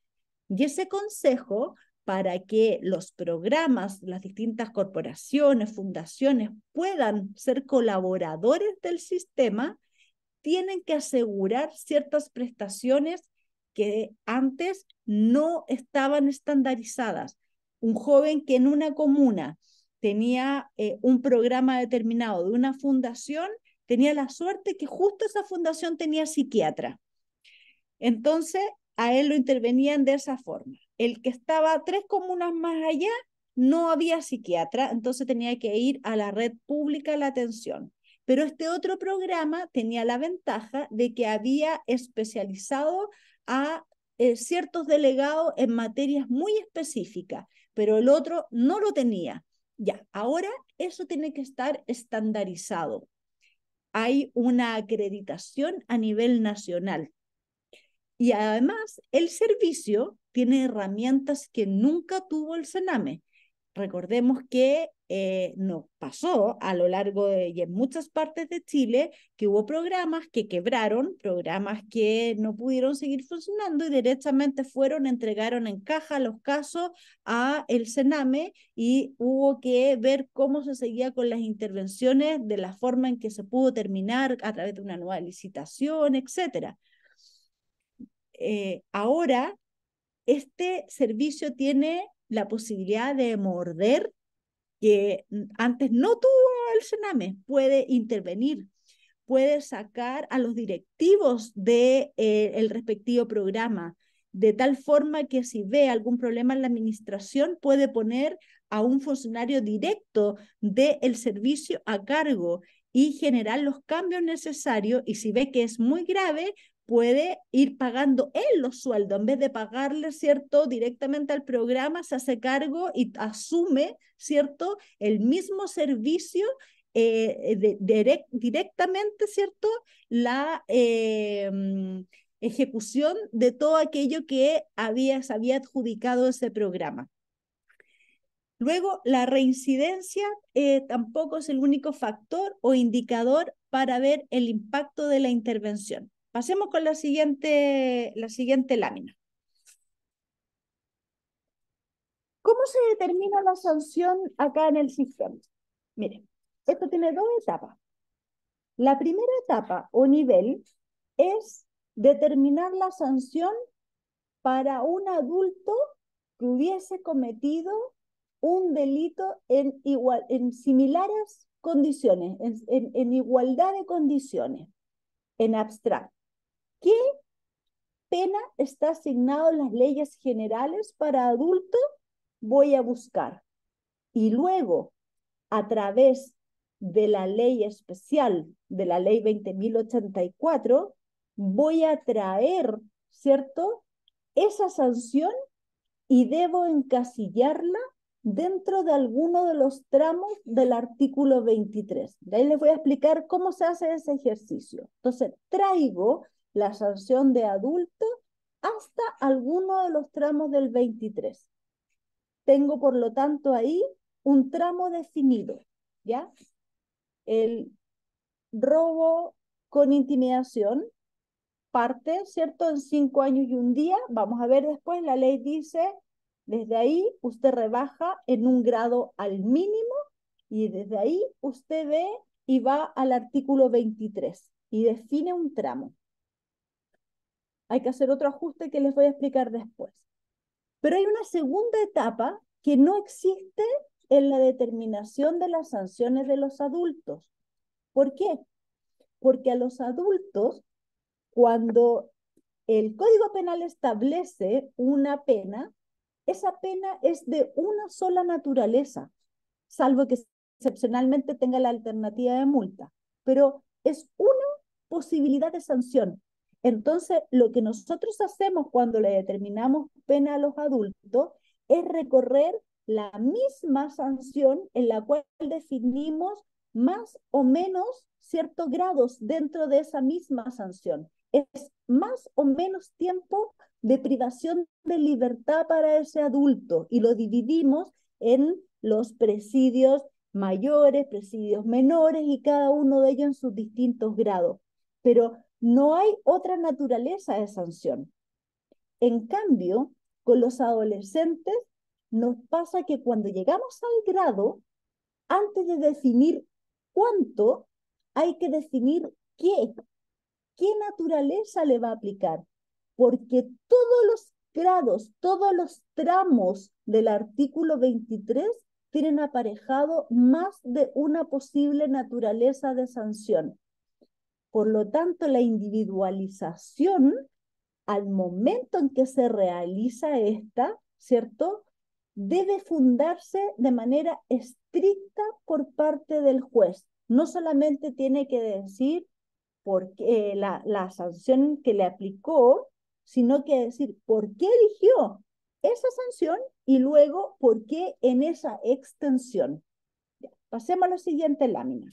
Y ese consejo, para que los programas, las distintas corporaciones, fundaciones puedan ser colaboradores del sistema, tienen que asegurar ciertas prestaciones que antes no estaban estandarizadas. Un joven que en una comuna tenía un programa determinado de una fundación, tenía la suerte que justo esa fundación tenía psiquiatra. Entonces, a él lo intervenían de esa forma. el que estaba 3 comunas más allá no había psiquiatra, entonces tenía que ir a la red pública la atención. Pero este otro programa tenía la ventaja de que había especializado a ciertos delegados en materias muy específicas, pero el otro no lo tenía. Ya, ahora eso tiene que estar estandarizado. Hay una acreditación a nivel nacional. Y además, el servicio tiene herramientas que nunca tuvo el Sename. Recordemos que nos pasó a lo largo de, y en muchas partes de Chile que hubo programas que quebraron, programas que no pudieron seguir funcionando y directamente fueron, entregaron en caja los casos a el Sename y hubo que ver cómo se seguía con las intervenciones de la forma en que se pudo terminar a través de una nueva licitación, etcétera. Ahora este servicio tiene la posibilidad de morder que antes no tuvo el Sename, puede intervenir, puede sacar a los directivos del respectivo programa, de tal forma que si ve algún problema en la administración, puede poner a un funcionario directo del servicio a cargo y generar los cambios necesarios, y si ve que es muy grave, puede ir pagando él los sueldos, en vez de pagarle, ¿cierto?, directamente al programa, se hace cargo y asume, ¿cierto?, el mismo servicio directamente, ¿cierto?, la ejecución de todo aquello que se había adjudicado ese programa. Luego, la reincidencia tampoco es el único factor o indicador para ver el impacto de la intervención. Pasemos con la siguiente lámina. ¿Cómo se determina la sanción acá en el sistema? Miren, esto tiene 2 etapas. La primera etapa o nivel es determinar la sanción para un adulto que hubiese cometido un delito en similares condiciones, en igualdad de condiciones, en abstracto. ¿Qué pena está asignado en las leyes generales para adultos? Voy a buscar. Y luego, a través de la ley especial, de la ley 20.084, voy a traer, ¿cierto?, esa sanción y debo encasillarla dentro de alguno de los tramos del artículo 23. De ahí les voy a explicar cómo se hace ese ejercicio. Entonces, traigo la sanción de adulto hasta alguno de los tramos del 23. Tengo, por lo tanto, ahí un tramo definido, ¿ya? El robo con intimidación parte, ¿cierto?, en 5 años y 1 día. Vamos a ver después, la ley dice, desde ahí usted rebaja en 1 grado al mínimo y desde ahí usted ve y va al artículo 23 y define un tramo. Hay que hacer otro ajuste que les voy a explicar después. Pero hay una segunda etapa que no existe en la determinación de las sanciones de los adultos. ¿Por qué? Porque a los adultos, cuando el Código Penal establece una pena, esa pena es de una sola naturaleza, salvo que excepcionalmente tenga la alternativa de multa, pero es una posibilidad de sanción. Entonces, lo que nosotros hacemos cuando le determinamos pena a los adultos es recorrer la misma sanción en la cual definimos más o menos ciertos grados dentro de esa misma sanción. Es más o menos tiempo de privación de libertad para ese adulto y lo dividimos en los presidios mayores, presidios menores y cada uno de ellos en sus distintos grados. Pero no hay otra naturaleza de sanción. En cambio, con los adolescentes nos pasa que cuando llegamos al grado, antes de definir cuánto, hay que definir qué naturaleza le va a aplicar, porque todos los grados, todos los tramos del artículo 23 tienen aparejado más de una posible naturaleza de sanción. Por lo tanto, la individualización, al momento en que se realiza esta, ¿cierto? Debe fundarse de manera estricta por parte del juez. No solamente tiene que decir por qué la sanción que le aplicó, sino que decir por qué eligió esa sanción y luego por qué en esa extensión. Ya, pasemos a la siguiente lámina.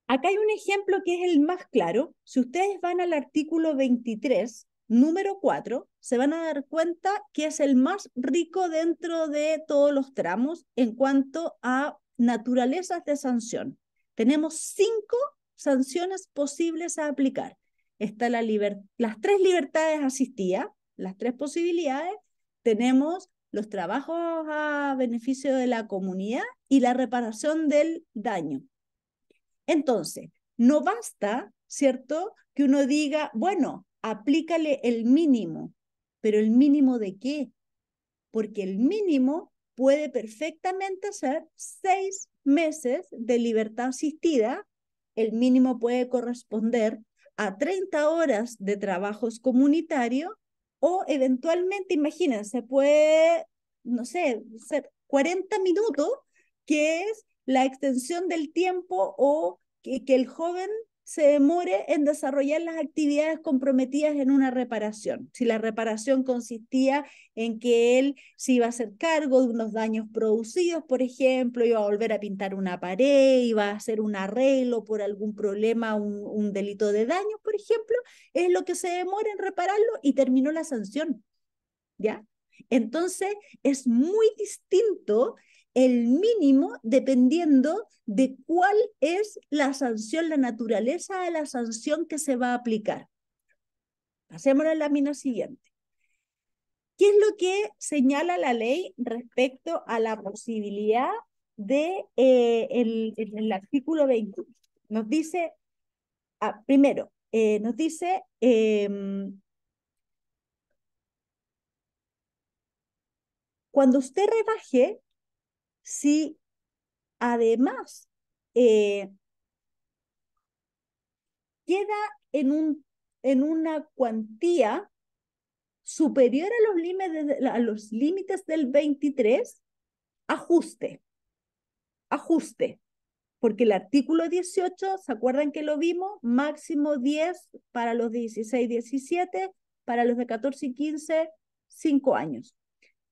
Acá hay un ejemplo que es el más claro. Si ustedes van al artículo 23, número 4, se van a dar cuenta que es el más rico dentro de todos los tramos en cuanto a naturalezas de sanción. Tenemos 5 sanciones posibles a aplicar. Está las 3 libertades asistidas, las 3 posibilidades. Tenemos los trabajos a beneficio de la comunidad y la reparación del daño. Entonces, no basta, ¿cierto?, que uno diga, bueno, aplícale el mínimo, pero ¿el mínimo de qué? Porque el mínimo puede perfectamente ser 6 meses de libertad asistida, el mínimo puede corresponder a 30 horas de trabajos comunitarios o eventualmente, imagínense, puede, no sé, ser 40 minutos, que es la extensión del tiempo o que el joven se demore en desarrollar las actividades comprometidas en una reparación. Si la reparación consistía en que él se iba a hacer cargo de unos daños producidos, por ejemplo, iba a volver a pintar una pared, iba a hacer un arreglo por algún problema, un delito de daños, por ejemplo, es lo que se demora en repararlo y terminó la sanción, ¿ya? Entonces, es muy distinto el mínimo dependiendo de cuál es la sanción, la naturaleza de la sanción que se va a aplicar. Pasemos a la lámina siguiente. ¿Qué es lo que señala la ley respecto a la posibilidad de el artículo 20? Nos dice, primero, nos dice cuando usted rebaje, si además queda en una cuantía superior a los límites del 23, ajuste, porque el artículo 18, ¿se acuerdan que lo vimos? Máximo 10 para los 16, 17, para los de 14 y 15, 5 años.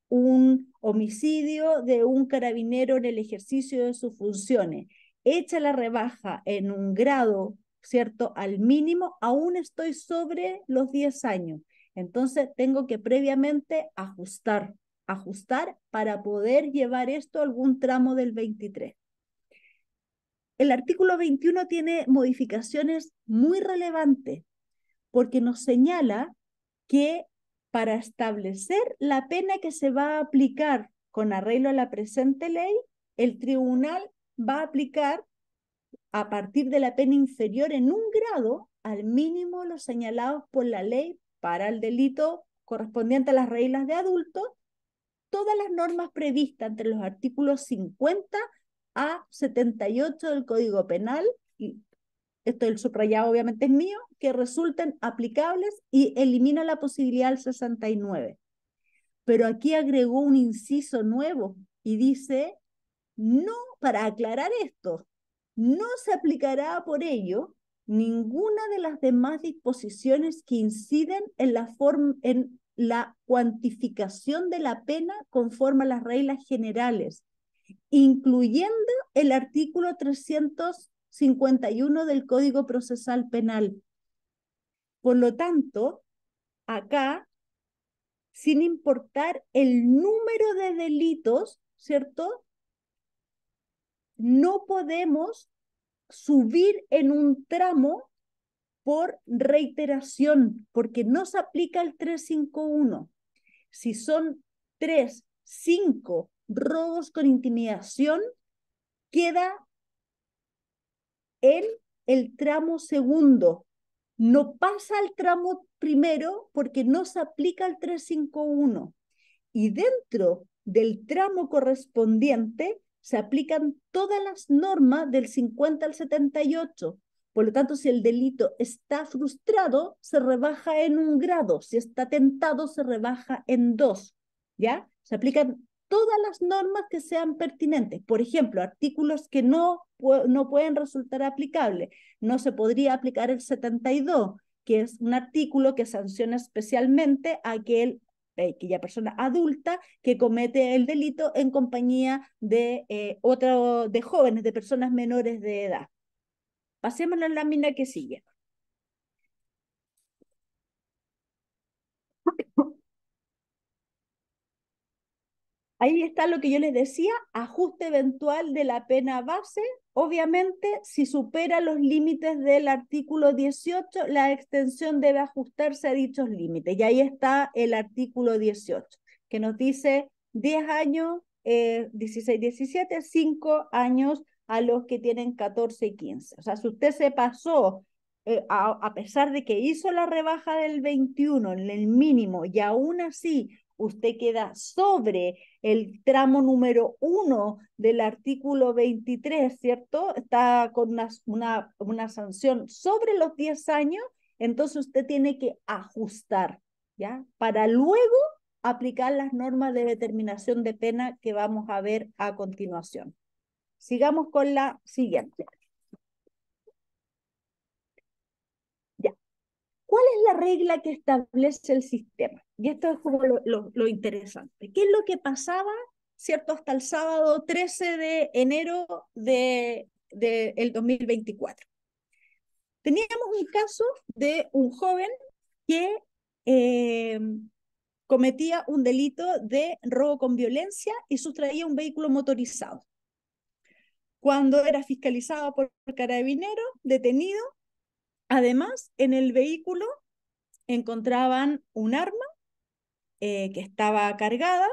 Un homicidio de un carabinero en el ejercicio de sus funciones, echa la rebaja en un grado, ¿cierto?, al mínimo, aún estoy sobre los 10 años. Entonces tengo que previamente ajustar para poder llevar esto a algún tramo del 23. El artículo 21 tiene modificaciones muy relevantes porque nos señala que para establecer la pena que se va a aplicar con arreglo a la presente ley, el tribunal va a aplicar a partir de la pena inferior en un grado al mínimo los señalados por la ley para el delito correspondiente a las reglas de adultos, todas las normas previstas entre los artículos 50 a 78 del Código Penal, y esto el subrayado obviamente es mío, que resulten aplicables y elimina la posibilidad del 69. Pero aquí agregó un inciso nuevo y dice, no, para aclarar esto, no se aplicará por ello ninguna de las demás disposiciones que inciden en la cuantificación de la pena conforme a las reglas generales, incluyendo el artículo 351 del Código Procesal Penal. Por lo tanto, acá, sin importar el número de delitos, ¿cierto?, no podemos subir en un tramo por reiteración, porque no se aplica el 351. Si son 3, 5 robos con intimidación, queda en el tramo segundo. No pasa al tramo primero porque no se aplica el 351. Y dentro del tramo correspondiente se aplican todas las normas del 50 al 78, Por lo tanto, si el delito está frustrado, se rebaja en 1 grado. Si está tentado, se rebaja en 2. ¿Ya? Se aplican todas las normas que sean pertinentes. Por ejemplo, artículos que no pueden resultar aplicables. No se podría aplicar el 72, que es un artículo que sanciona especialmente a aquella persona adulta que comete el delito en compañía de jóvenes, de personas menores de edad. Pasemos a la lámina que sigue. Ahí está lo que yo les decía, ajuste eventual de la pena base. Obviamente, si supera los límites del artículo 18, la extensión debe ajustarse a dichos límites. Y ahí está el artículo 18, que nos dice 10 años, 16, 17, 5 años a los que tienen 14 y 15. O sea, si usted se pasó, a pesar de que hizo la rebaja del 21 en el mínimo, y aún así usted queda sobre el tramo número 1 del artículo 23, ¿cierto? Está con una sanción sobre los 10 años, entonces usted tiene que ajustar, ¿ya? Para luego aplicar las normas de determinación de pena que vamos a ver a continuación. Sigamos con la siguiente. Ya. ¿Cuál es la regla que establece el sistema? Y esto es como lo interesante. ¿Qué es lo que pasaba, cierto, hasta el sábado 13 de enero del 2024? Teníamos un caso de un joven que cometía un delito de robo con violencia y sustraía un vehículo motorizado. Cuando era fiscalizado por carabineros, detenido, además en el vehículo encontraban un arma que estaba cargada,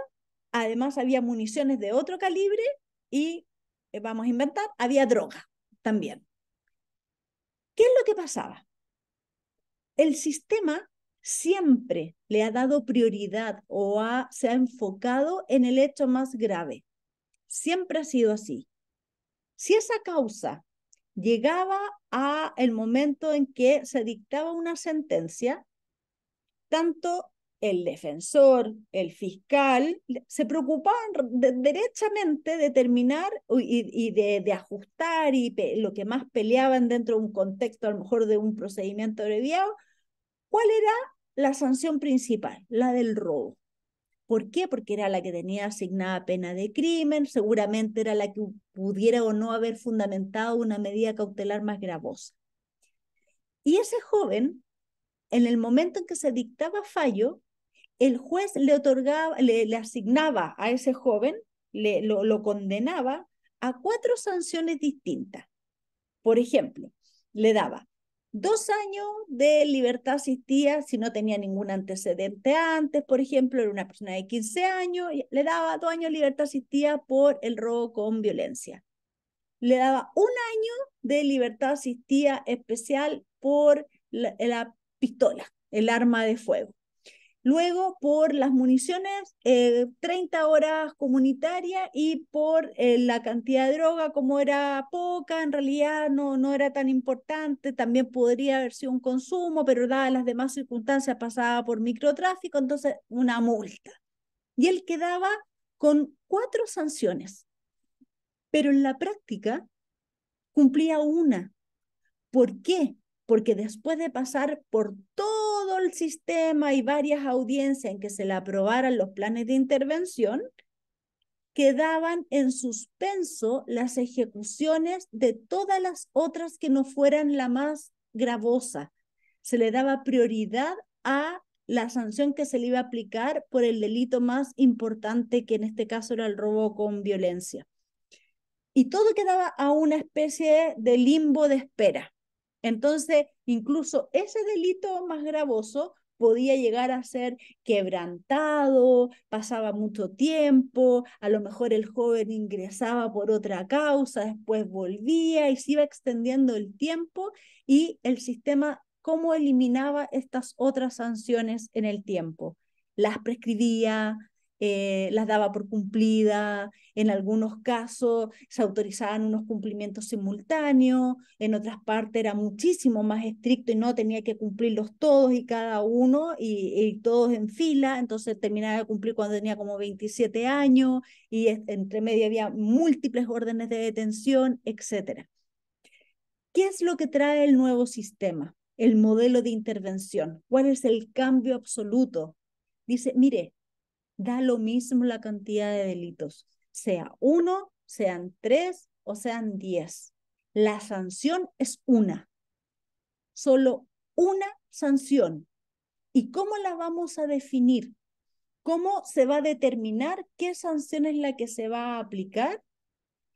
además había municiones de otro calibre y, vamos a inventar, había droga también. ¿Qué es lo que pasaba? El sistema siempre le ha dado prioridad o se ha enfocado en el hecho más grave. Siempre ha sido así. Si esa causa llegaba a el momento en que se dictaba una sentencia, tanto el defensor, el fiscal, se preocupaban derechamente de determinar y de ajustar y lo que más peleaban dentro de un contexto, a lo mejor de un procedimiento abreviado, ¿cuál era la sanción principal? La del robo. ¿Por qué? Porque era la que tenía asignada pena de crimen, seguramente era la que pudiera o no haber fundamentado una medida cautelar más gravosa. Y ese joven, en el momento en que se dictaba fallo, el juez le asignaba a ese joven, lo condenaba a 4 sanciones distintas. Por ejemplo, le daba 2 años de libertad asistida si no tenía ningún antecedente antes, por ejemplo, era una persona de 15 años, le daba 2 años de libertad asistida por el robo con violencia. Le daba 1 año de libertad asistida especial por la pistola, el arma de fuego. Luego, por las municiones, 30 horas comunitarias y por la cantidad de droga, como era poca, en realidad no era tan importante, también podría haber sido un consumo, pero dadas las demás circunstancias pasaba por microtráfico, entonces una multa. Y él quedaba con 4 sanciones, pero en la práctica cumplía una. ¿Por qué? Porque después de pasar por todo el sistema y varias audiencias en que se le aprobaran los planes de intervención, quedaban en suspenso las ejecuciones de todas las otras que no fueran la más gravosa. Se le daba prioridad a la sanción que se le iba a aplicar por el delito más importante, que en este caso era el robo con violencia. Y todo quedaba a una especie de limbo de espera. Entonces, incluso ese delito más gravoso podía llegar a ser quebrantado, pasaba mucho tiempo, a lo mejor el joven ingresaba por otra causa, después volvía y se iba extendiendo el tiempo, y el sistema, ¿cómo eliminaba estas otras sanciones en el tiempo? Las prescribía, las daba por cumplida, en algunos casos se autorizaban unos cumplimientos simultáneos, en otras partes era muchísimo más estricto y no tenía que cumplirlos todos y cada uno y todos en fila, entonces terminaba de cumplir cuando tenía como 27 años y entre medio había múltiples órdenes de detención, etc. ¿Qué es lo que trae el nuevo sistema? El modelo de intervención. ¿Cuál es el cambio absoluto? Dice, mire, da lo mismo la cantidad de delitos, sea 1, sean 3 o sean 10. La sanción es una, solo una sanción. ¿Y cómo la vamos a definir? ¿Cómo se va a determinar qué sanción es la que se va a aplicar?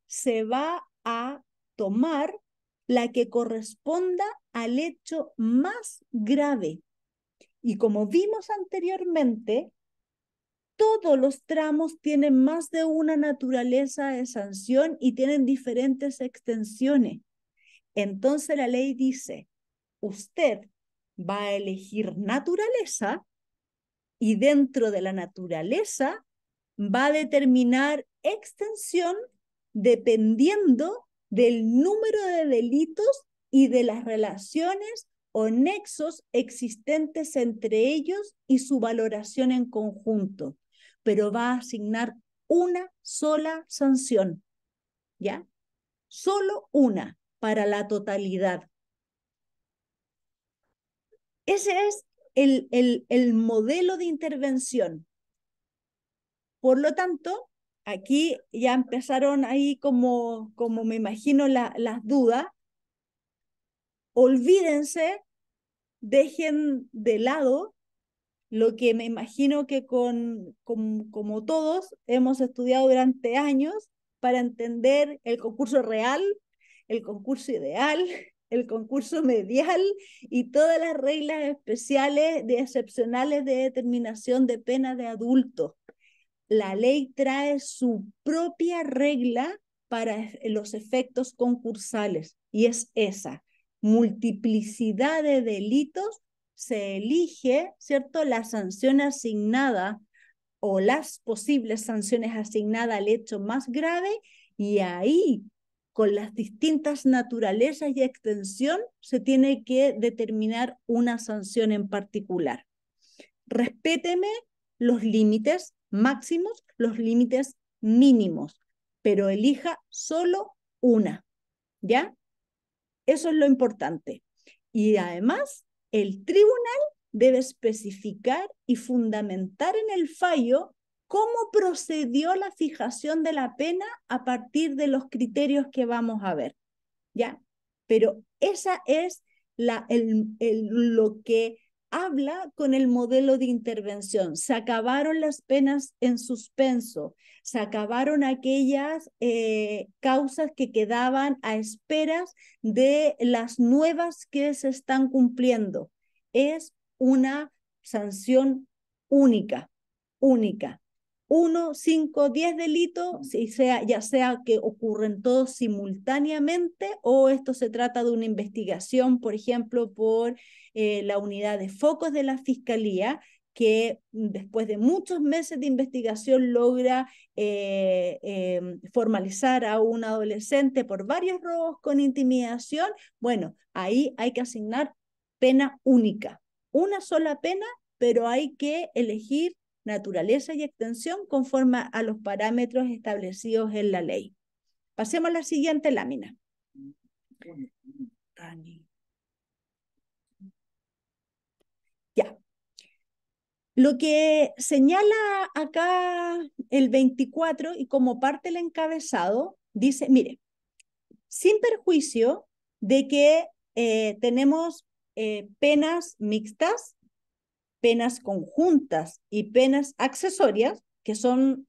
Se va a tomar la que corresponda al hecho más grave. Y como vimos anteriormente, todos los tramos tienen más de una naturaleza de sanción y tienen diferentes extensiones. Entonces la ley dice, usted va a elegir naturaleza y dentro de la naturaleza va a determinar extensión dependiendo del número de delitos y de las relaciones o nexos existentes entre ellos y su valoración en conjunto, pero va a asignar una sola sanción, ¿ya? Solo una para la totalidad. Ese es el modelo de intervención. Por lo tanto, aquí ya empezaron ahí como me imagino las dudas. Olvídense, dejen de lado lo que me imagino que como todos hemos estudiado durante años para entender el concurso real, el concurso ideal, el concurso medial y todas las reglas especiales de excepcionales de determinación de pena de adultos. La ley trae su propia regla para los efectos concursales y es esa. Multiplicidad de delitos, se elige, ¿cierto?, la sanción asignada o las posibles sanciones asignadas al hecho más grave y ahí, con las distintas naturalezas y extensión, se tiene que determinar una sanción en particular. Respéteme los límites máximos, los límites mínimos, pero elija solo una, ¿ya? Eso es lo importante. Y además, el tribunal debe especificar y fundamentar en el fallo cómo procedió la fijación de la pena a partir de los criterios que vamos a ver, ¿ya? Pero esa es lo que habla con el modelo de intervención. Se acabaron las penas en suspenso, se acabaron aquellas causas que quedaban a esperas de las nuevas que se están cumpliendo. Es una sanción única, única. 1, 5, 10 delitos, ya sea que ocurren todos simultáneamente o esto se trata de una investigación, por ejemplo, por la unidad de focos de la Fiscalía, que después de muchos meses de investigación logra formalizar a un adolescente por varios robos con intimidación. Bueno, ahí hay que asignar pena única, una sola pena, pero hay que elegir naturaleza y extensión conforme a los parámetros establecidos en la ley. Pasemos a la siguiente lámina. Ya. Lo que señala acá el 24 y como parte del encabezado, dice, mire, sin perjuicio de que tenemos penas mixtas, penas conjuntas y penas accesorias, que son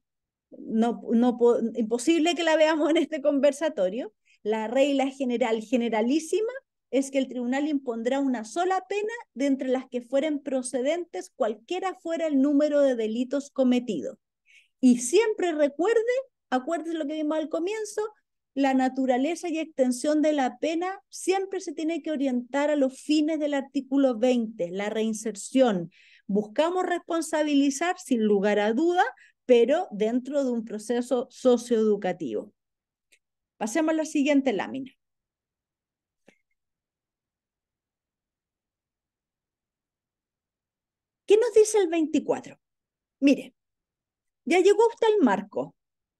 imposible que la veamos en este conversatorio, la regla general generalísima es que el tribunal impondrá una sola pena de entre las que fueren procedentes cualquiera fuera el número de delitos cometidos. Y siempre acuérdese lo que vimos al comienzo, la naturaleza y extensión de la pena siempre se tiene que orientar a los fines del artículo 20, la reinserción. Buscamos responsabilizar sin lugar a duda, pero dentro de un proceso socioeducativo. Pasemos a la siguiente lámina. ¿Qué nos dice el 24? Mire, ya llegó hasta el marco,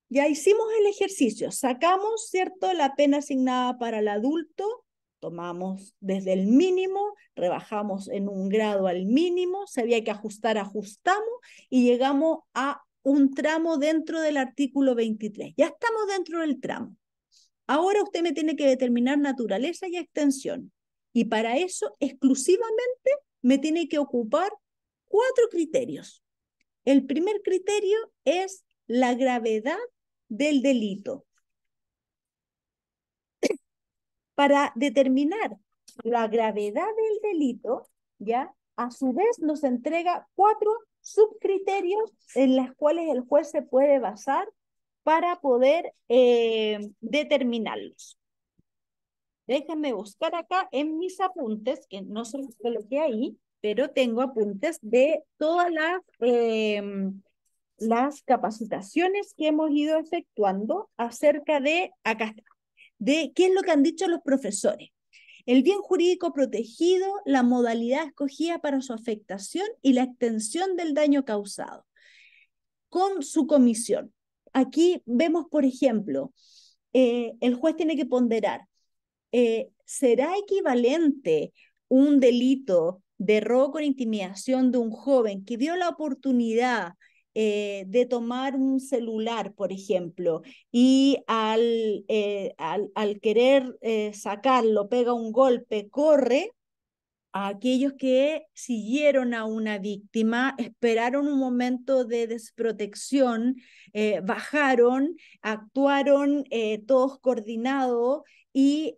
ya hicimos el ejercicio, sacamos, ¿cierto?, la pena asignada para el adulto, tomamos desde el mínimo, rebajamos en un grado al mínimo, si había que ajustar, ajustamos, y llegamos a un tramo dentro del artículo 23. Ya estamos dentro del tramo. Ahora usted me tiene que determinar naturaleza y extensión. Y para eso, exclusivamente, me tiene que ocupar 4 criterios. El primer criterio es la gravedad del delito. Para determinar la gravedad del delito, ¿ya? A su vez nos entrega 4 subcriterios en los cuales el juez se puede basar para poder determinarlos. Déjenme buscar acá en mis apuntes, que no se los coloqué ahí, pero tengo apuntes de todas las capacitaciones que hemos ido efectuando acerca de, acá está, de qué es lo que han dicho los profesores. El bien jurídico protegido, la modalidad escogida para su afectación y la extensión del daño causado con su comisión. Aquí vemos, por ejemplo, el juez tiene que ponderar, ¿será equivalente un delito de robo con intimidación de un joven que vio la oportunidad de tomar un celular, por ejemplo, y al querer sacarlo, pega un golpe, corre? A aquellos que siguieron a una víctima, esperaron un momento de desprotección, bajaron, actuaron todos coordinados y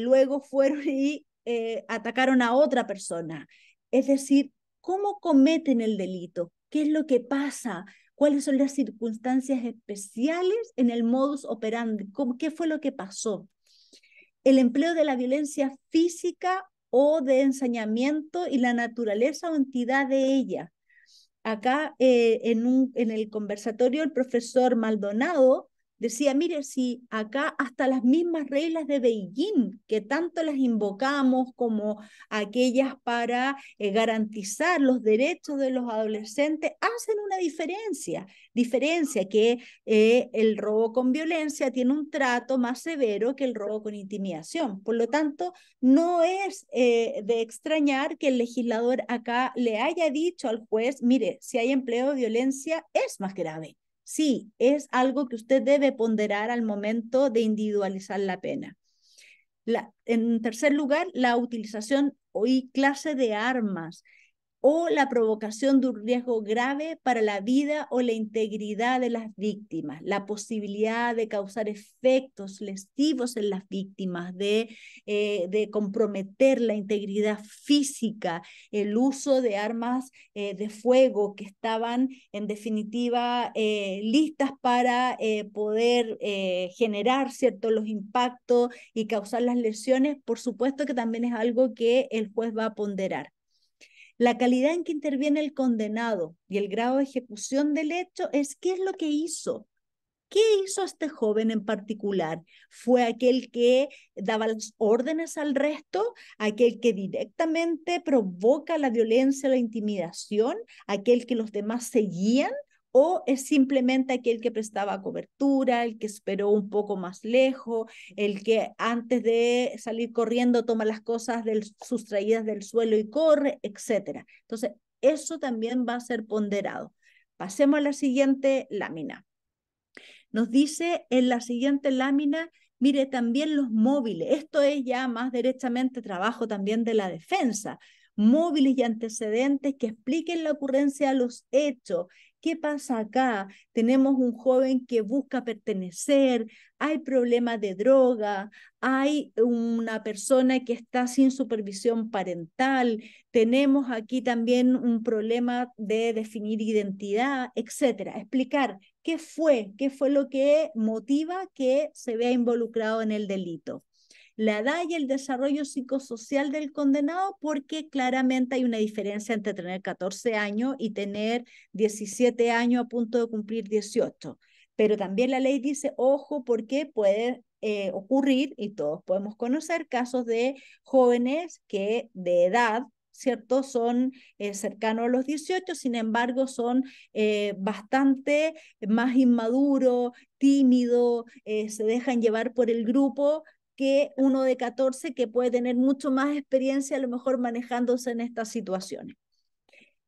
luego fueron y atacaron a otra persona. Es decir, ¿cómo cometen el delito? ¿Qué es lo que pasa? ¿Cuáles son las circunstancias especiales en el modus operandi? ¿Qué fue lo que pasó? El empleo de la violencia física o de ensañamiento y la naturaleza o entidad de ella. Acá en el conversatorio el profesor Maldonado decía, mire, si acá hasta las mismas reglas de Beijing, que tanto las invocamos como aquellas para garantizar los derechos de los adolescentes, hacen una diferencia que el robo con violencia tiene un trato más severo que el robo con intimidación. Por lo tanto, no es de extrañar que el legislador acá le haya dicho al juez, mire, si hay empleo de violencia es más grave. Sí, es algo que usted debe ponderar al momento de individualizar la pena. En tercer lugar, la utilización y clase de armas o la provocación de un riesgo grave para la vida o la integridad de las víctimas, la posibilidad de causar efectos lesivos en las víctimas, de comprometer la integridad física, el uso de armas de fuego que estaban en definitiva listas para poder generar ciertos los impactos y causar las lesiones, por supuesto que también es algo que el juez va a ponderar. La calidad en que interviene el condenado y el grado de ejecución del hecho es qué es lo que hizo. ¿Qué hizo este joven en particular? ¿Fue aquel que daba las órdenes al resto? ¿Aquel que directamente provoca la violencia o la intimidación? ¿Aquel que los demás seguían? ¿O es simplemente aquel que prestaba cobertura, el que esperó un poco más lejos, el que antes de salir corriendo toma las cosas sustraídas del suelo y corre, etcétera? Entonces, eso también va a ser ponderado. Pasemos a la siguiente lámina. Nos dice en la siguiente lámina, mire, también los móviles. Esto es ya más derechamente trabajo también de la defensa. Móviles y antecedentes que expliquen la ocurrencia de los hechos. ¿Qué pasa acá? Tenemos un joven que busca pertenecer, hay problemas de droga, hay una persona que está sin supervisión parental, tenemos aquí también un problema de definir identidad, etcétera. Explicar qué fue lo que motiva que se vea involucrado en el delito. la edad y el desarrollo psicosocial del condenado, porque claramente hay una diferencia entre tener 14 años y tener 17 años a punto de cumplir 18. Pero también la ley dice, ojo, porque puede ocurrir, y todos podemos conocer, casos de jóvenes que de edad, ¿cierto? Son cercanos a los 18, sin embargo, son bastante más inmaduros, tímidos, se dejan llevar por el grupo, que uno de 14 que puede tener mucho más experiencia a lo mejor manejándose en estas situaciones.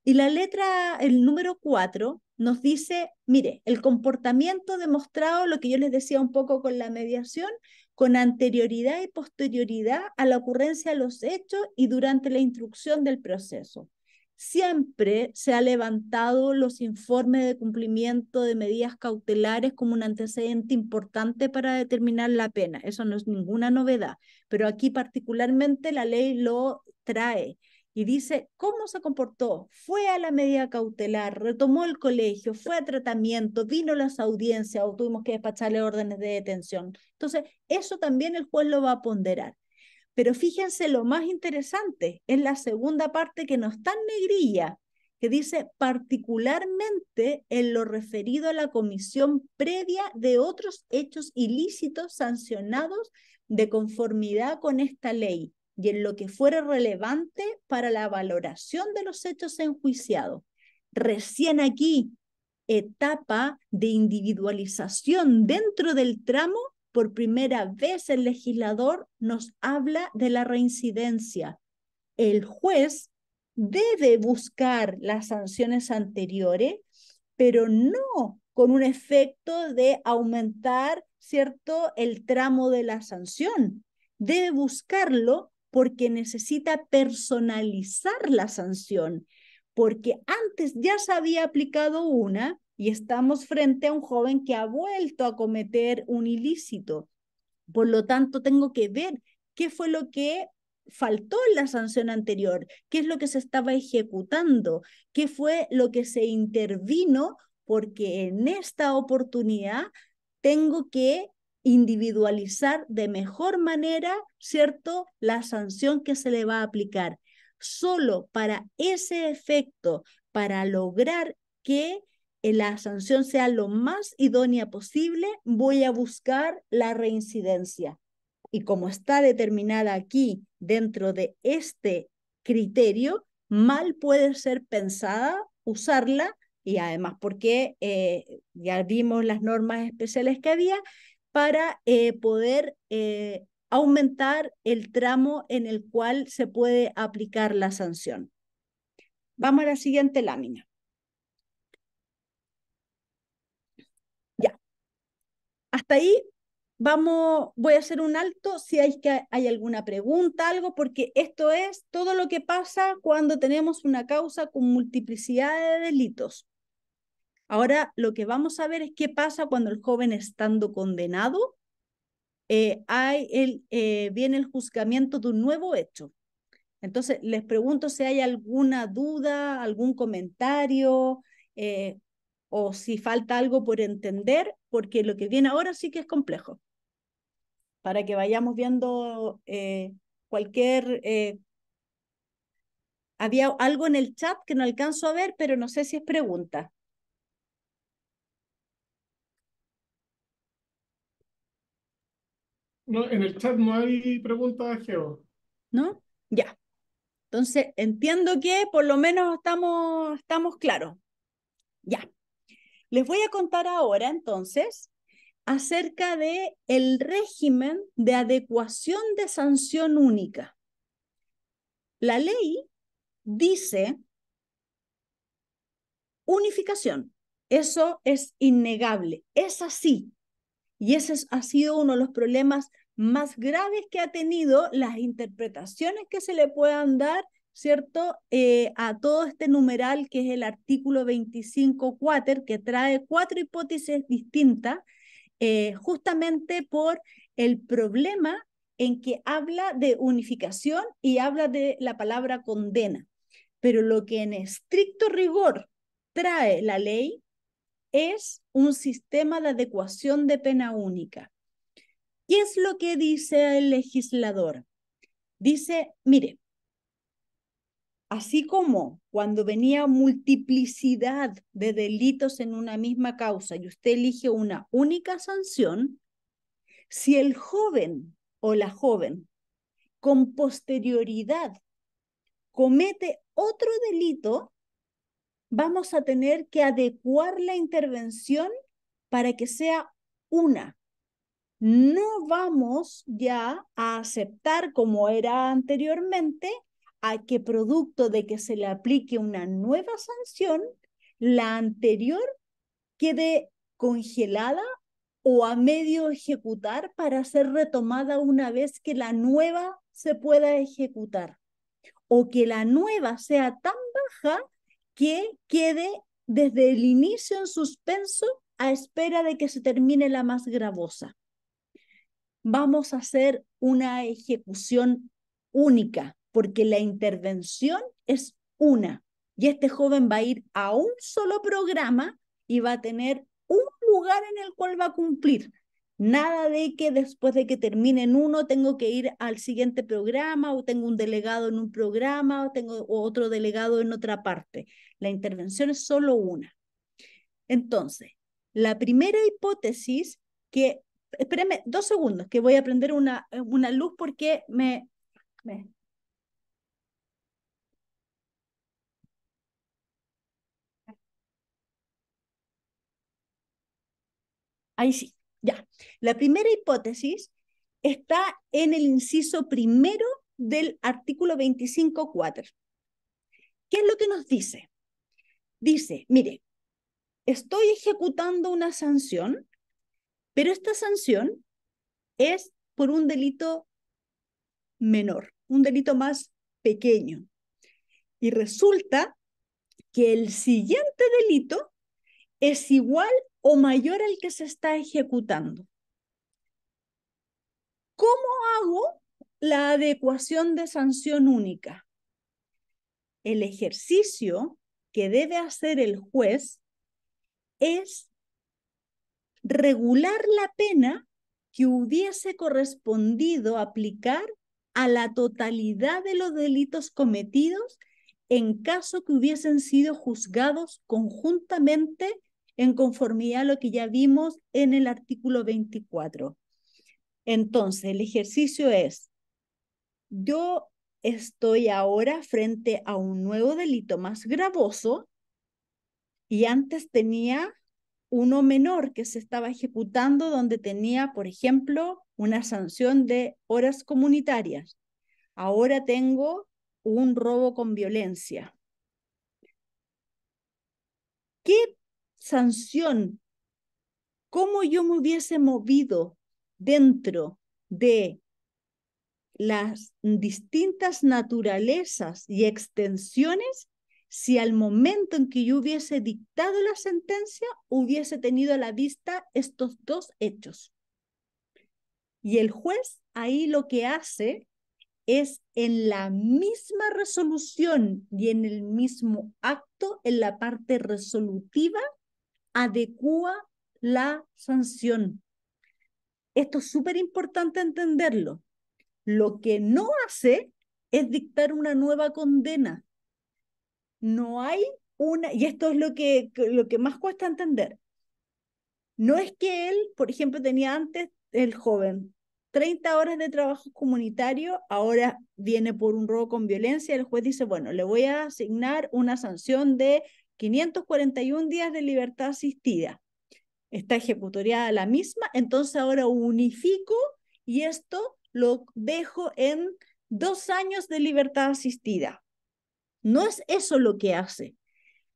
Y la letra, el número 4, nos dice, mire, el comportamiento demostrado, lo que yo les decía un poco con la mediación, con anterioridad y posterioridad a la ocurrencia de los hechos y durante la instrucción del proceso. Siempre se ha levantado los informes de cumplimiento de medidas cautelares como un antecedente importante para determinar la pena. Eso no es ninguna novedad, pero aquí particularmente la ley lo trae y dice cómo se comportó, fue a la medida cautelar, retomó el colegio, fue a tratamiento, vino a las audiencias o tuvimos que despacharle órdenes de detención. Entonces, eso también el juez lo va a ponderar. Pero fíjense lo más interesante, es la segunda parte que no está en negrilla, que dice particularmente en lo referido a la comisión previa de otros hechos ilícitos sancionados de conformidad con esta ley y en lo que fuera relevante para la valoración de los hechos enjuiciados. Recién aquí, etapa de individualización dentro del tramo, por primera vez el legislador nos habla de la reincidencia. El juez debe buscar las sanciones anteriores, pero no con un efecto de aumentar, ¿cierto?, el tramo de la sanción. Debe buscarlo porque necesita personalizar la sanción, porque antes ya se había aplicado una y estamos frente a un joven que ha vuelto a cometer un ilícito. Por lo tanto, tengo que ver qué fue lo que faltó en la sanción anterior, qué es lo que se estaba ejecutando, qué fue lo que se intervino, porque en esta oportunidad tengo que individualizar de mejor manera, ¿cierto?, la sanción que se le va a aplicar. Solo para ese efecto, para lograr que la sanción sea lo más idónea posible, voy a buscar la reincidencia. Y como está determinada aquí dentro de este criterio, mal puede ser pensada usarla, y además porque ya vimos las normas especiales que había para poder aumentar el tramo en el cual se puede aplicar la sanción. Vamos a la siguiente lámina. Ya. Hasta ahí voy a hacer un alto si hay alguna pregunta, algo, porque esto es todo lo que pasa cuando tenemos una causa con multiplicidad de delitos. Ahora lo que vamos a ver es qué pasa cuando el joven, estando condenado, viene el juzgamiento de un nuevo hecho. Entonces, les pregunto si hay alguna duda, algún comentario, o si falta algo por entender, porque lo que viene ahora sí que es complejo. Para que vayamos viendo cualquier... había algo en el chat que no alcanzo a ver, pero no sé si es pregunta. No, en el chat no hay preguntas, Geo. ¿No? Ya. Entonces, entiendo que por lo menos estamos claros. Ya. Les voy a contar ahora, entonces, acerca de el régimen de adecuación de sanción única. La ley dice unificación. Eso es innegable. Es así. Y ese ha sido uno de los problemas más graves que ha tenido las interpretaciones que se le puedan dar, ¿cierto?, a todo este numeral que es el artículo 25 quater, que trae 4 hipótesis distintas, justamente por el problema en que habla de unificación y habla de la palabra condena. Pero lo que en estricto rigor trae la ley es un sistema de adecuación de pena única. ¿Qué es lo que dice el legislador? Dice, mire, así como cuando venía multiplicidad de delitos en una misma causa y usted elige una única sanción, si el joven o la joven con posterioridad comete otro delito, vamos a tener que adecuar la intervención para que sea una. No vamos ya a aceptar, como era anteriormente, a que producto de que se le aplique una nueva sanción, la anterior quede congelada o a medio ejecutar para ser retomada una vez que la nueva se pueda ejecutar, o que la nueva sea tan baja que quede desde el inicio en suspenso a espera de que se termine la más gravosa. Vamos a hacer una ejecución única, porque la intervención es una. Y este joven va a ir a un solo programa y va a tener un lugar en el cual va a cumplir. Nada de que después de que termine en uno tengo que ir al siguiente programa, o tengo un delegado en un programa, o tengo otro delegado en otra parte. La intervención es solo una. Entonces, la primera hipótesis que... Espérame 2 segundos, que voy a prender una luz porque me... Ahí sí, ya. La primera hipótesis está en el inciso primero del artículo 25.4. ¿Qué es lo que nos dice? Dice, mire, estoy ejecutando una sanción, pero esta sanción es por un delito menor, un delito más pequeño. Y resulta que el siguiente delito es igual o mayor al que se está ejecutando. ¿Cómo hago la adecuación de sanción única? El ejercicio que debe hacer el juez es regular la pena que hubiese correspondido aplicar a la totalidad de los delitos cometidos en caso que hubiesen sido juzgados conjuntamente en conformidad a lo que ya vimos en el artículo 24. Entonces, el ejercicio es, yo estoy ahora frente a un nuevo delito más gravoso y antes tenía uno menor que se estaba ejecutando donde tenía, por ejemplo, una sanción de horas comunitarias. Ahora tengo un robo con violencia. ¿Qué sanción? ¿Cómo yo me hubiese movido dentro de las distintas naturalezas y extensiones si al momento en que yo hubiese dictado la sentencia hubiese tenido a la vista estos dos hechos? Y el juez ahí lo que hace es en la misma resolución y en el mismo acto, en la parte resolutiva, adecúa la sanción. Esto es súper importante entenderlo. Lo que no hace es dictar una nueva condena. No hay una, y esto es lo que más cuesta entender. No es que él, por ejemplo, tenía antes, el joven, 30 horas de trabajo comunitario, ahora viene por un robo con violencia, el juez dice, bueno, le voy a asignar una sanción de 541 días de libertad asistida. Está ejecutoriada la misma, entonces ahora unifico y esto lo dejo en 2 años de libertad asistida. No es eso lo que hace.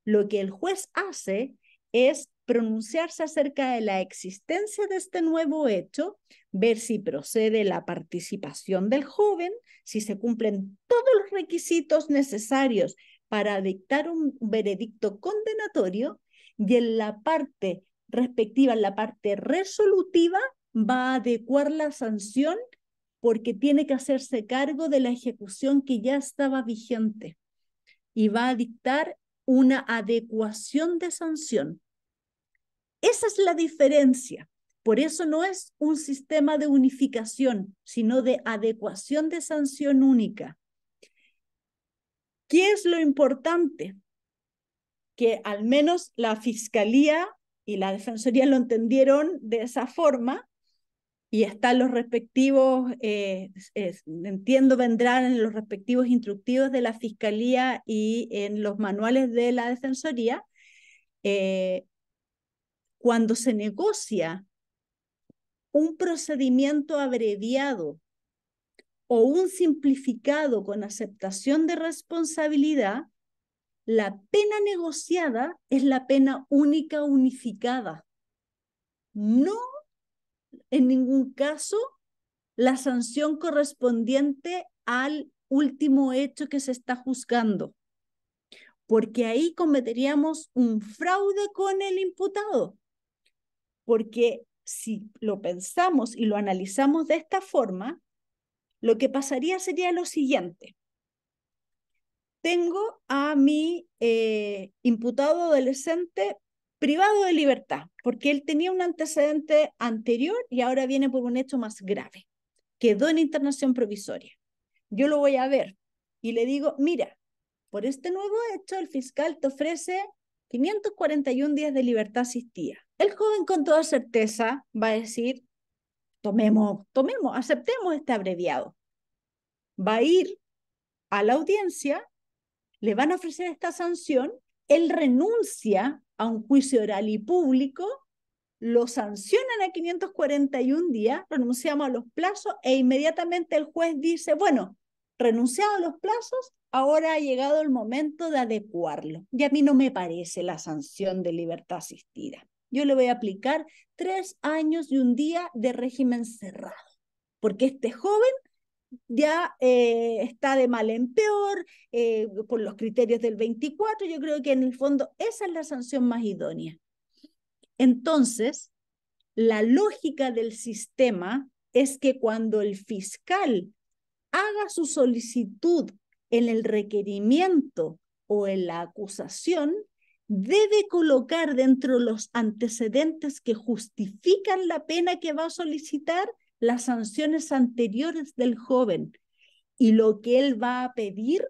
Lo que el juez hace es pronunciarse acerca de la existencia de este nuevo hecho, ver si procede la participación del joven, si se cumplen todos los requisitos necesarios para dictar un veredicto condenatorio, y en la parte respectiva, en la parte resolutiva, va a adecuar la sanción porque tiene que hacerse cargo de la ejecución que ya estaba vigente y va a dictar una adecuación de sanción. Esa es la diferencia. Por eso no es un sistema de unificación, sino de adecuación de sanción única. ¿Qué es lo importante? Que al menos la Fiscalía y la Defensoría lo entendieron de esa forma, y están los respectivos, entiendo, vendrán en los respectivos instructivos de la Fiscalía y en los manuales de la Defensoría. Cuando se negocia un procedimiento abreviado o un simplificado con aceptación de responsabilidad, la pena negociada es la pena única unificada. No en ningún caso la sanción correspondiente al último hecho que se está juzgando, porque ahí cometeríamos un fraude con el imputado. Porque si lo pensamos y lo analizamos de esta forma, lo que pasaría sería lo siguiente. Tengo a mi imputado adolescente privado de libertad, porque él tenía un antecedente anterior y ahora viene por un hecho más grave. Quedó en internación provisoria. Yo lo voy a ver y le digo, mira, por este nuevo hecho el fiscal te ofrece 541 días de libertad asistida. El joven con toda certeza va a decir, aceptemos este abreviado. Va a ir a la audiencia, le van a ofrecer esta sanción, él renuncia a un juicio oral y público, lo sancionan a 541 días, renunciamos a los plazos e inmediatamente el juez dice, bueno, renunciado a los plazos, ahora ha llegado el momento de adecuarlo. Y a mí no me parece la sanción de libertad asistida. Yo le voy a aplicar 3 años y un día de régimen cerrado, porque este joven ya está de mal en peor, por los criterios del 24, yo creo que en el fondo esa es la sanción más idónea. Entonces, la lógica del sistema es que cuando el fiscal haga su solicitud en el requerimiento o en la acusación, debe colocar dentro de los antecedentes que justifican la pena que va a solicitar las sanciones anteriores del joven. Y lo que él va a pedir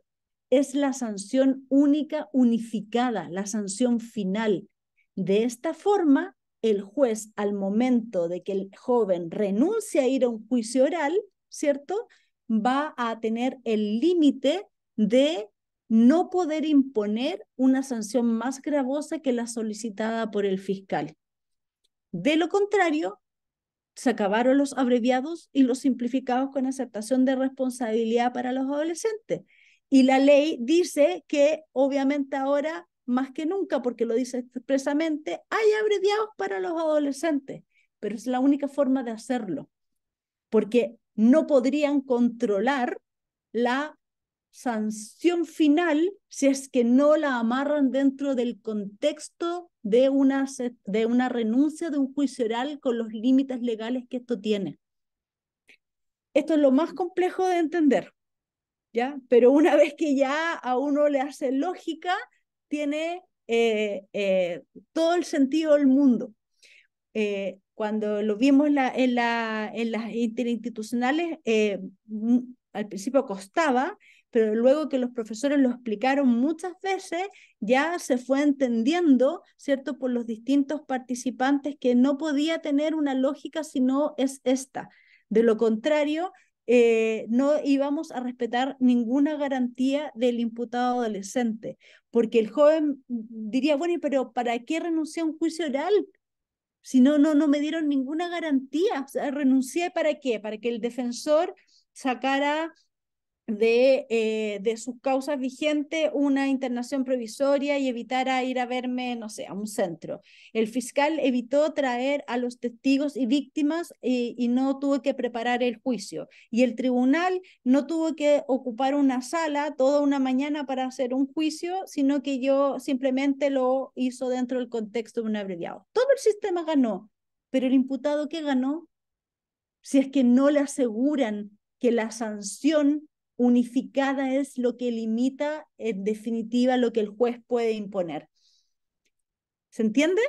es la sanción única unificada, la sanción final. De esta forma, el juez, al momento de que el joven renuncie a ir a un juicio oral, ¿cierto?, va a tener el límite de no poder imponer una sanción más gravosa que la solicitada por el fiscal. De lo contrario, se acabaron los abreviados y los simplificados con aceptación de responsabilidad para los adolescentes. Y la ley dice que obviamente ahora, más que nunca, porque lo dice expresamente, hay abreviados para los adolescentes, pero es la única forma de hacerlo, porque no podrían controlar la sanción final si es que no la amarran dentro del contexto de una renuncia de un juicio oral con los límites legales que esto tiene. Esto es lo más complejo de entender, ¿ya? Pero una vez que ya a uno le hace lógica, tiene todo el sentido del mundo. Cuando lo vimos en las interinstitucionales, al principio costaba, pero luego que los profesores lo explicaron muchas veces, ya se fue entendiendo, ¿cierto?, por los distintos participantes que no podía tener una lógica si no es esta. De lo contrario, no íbamos a respetar ninguna garantía del imputado adolescente, porque el joven diría, bueno, pero ¿para qué renuncié a un juicio oral? Si no me dieron ninguna garantía. O sea, renuncié ¿para qué? Para que el defensor sacara de sus causas vigentes una internación provisoria y evitara ir a verme, no sé, a un centro. El fiscal evitó traer a los testigos y víctimas y no tuvo que preparar el juicio. Y el tribunal no tuvo que ocupar una sala toda una mañana para hacer un juicio, sino que yo simplemente lo hizo dentro del contexto de un abreviado. Todo el sistema ganó, pero el imputado, ¿qué ganó? Si es que no le aseguran que la sanción unificada es lo que limita en definitiva lo que el juez puede imponer. ¿Se entiende?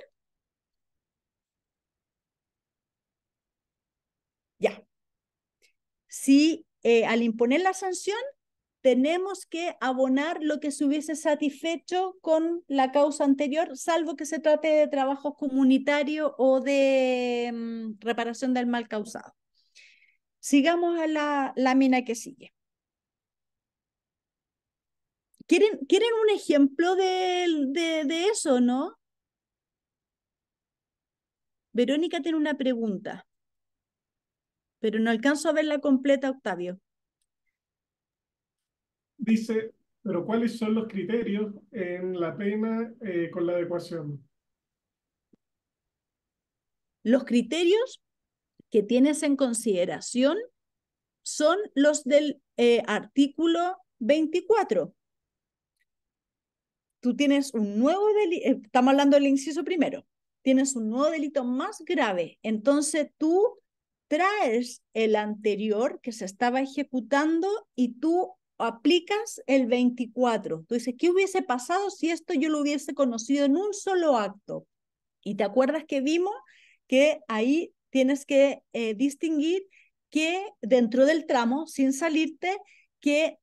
si al imponer la sanción tenemos que abonar lo que se hubiese satisfecho con la causa anterior, salvo que se trate de trabajo comunitario o de reparación del mal causado. Sigamos a la lámina que sigue. ¿Quieren un ejemplo de eso, no? Verónica tiene una pregunta, pero no alcanzo a verla completa, Octavio. Dice, pero ¿cuáles son los criterios en la pena con la adecuación? Los criterios que tienes en consideración son los del artículo 24. Tú tienes un nuevo delito, estamos hablando del inciso primero, tienes un nuevo delito más grave, entonces tú traes el anterior que se estaba ejecutando y tú aplicas el 24. Tú dices, ¿qué hubiese pasado si esto yo lo hubiese conocido en un solo acto? Y te acuerdas que vimos que ahí tienes que distinguir que dentro del tramo, sin salirte, que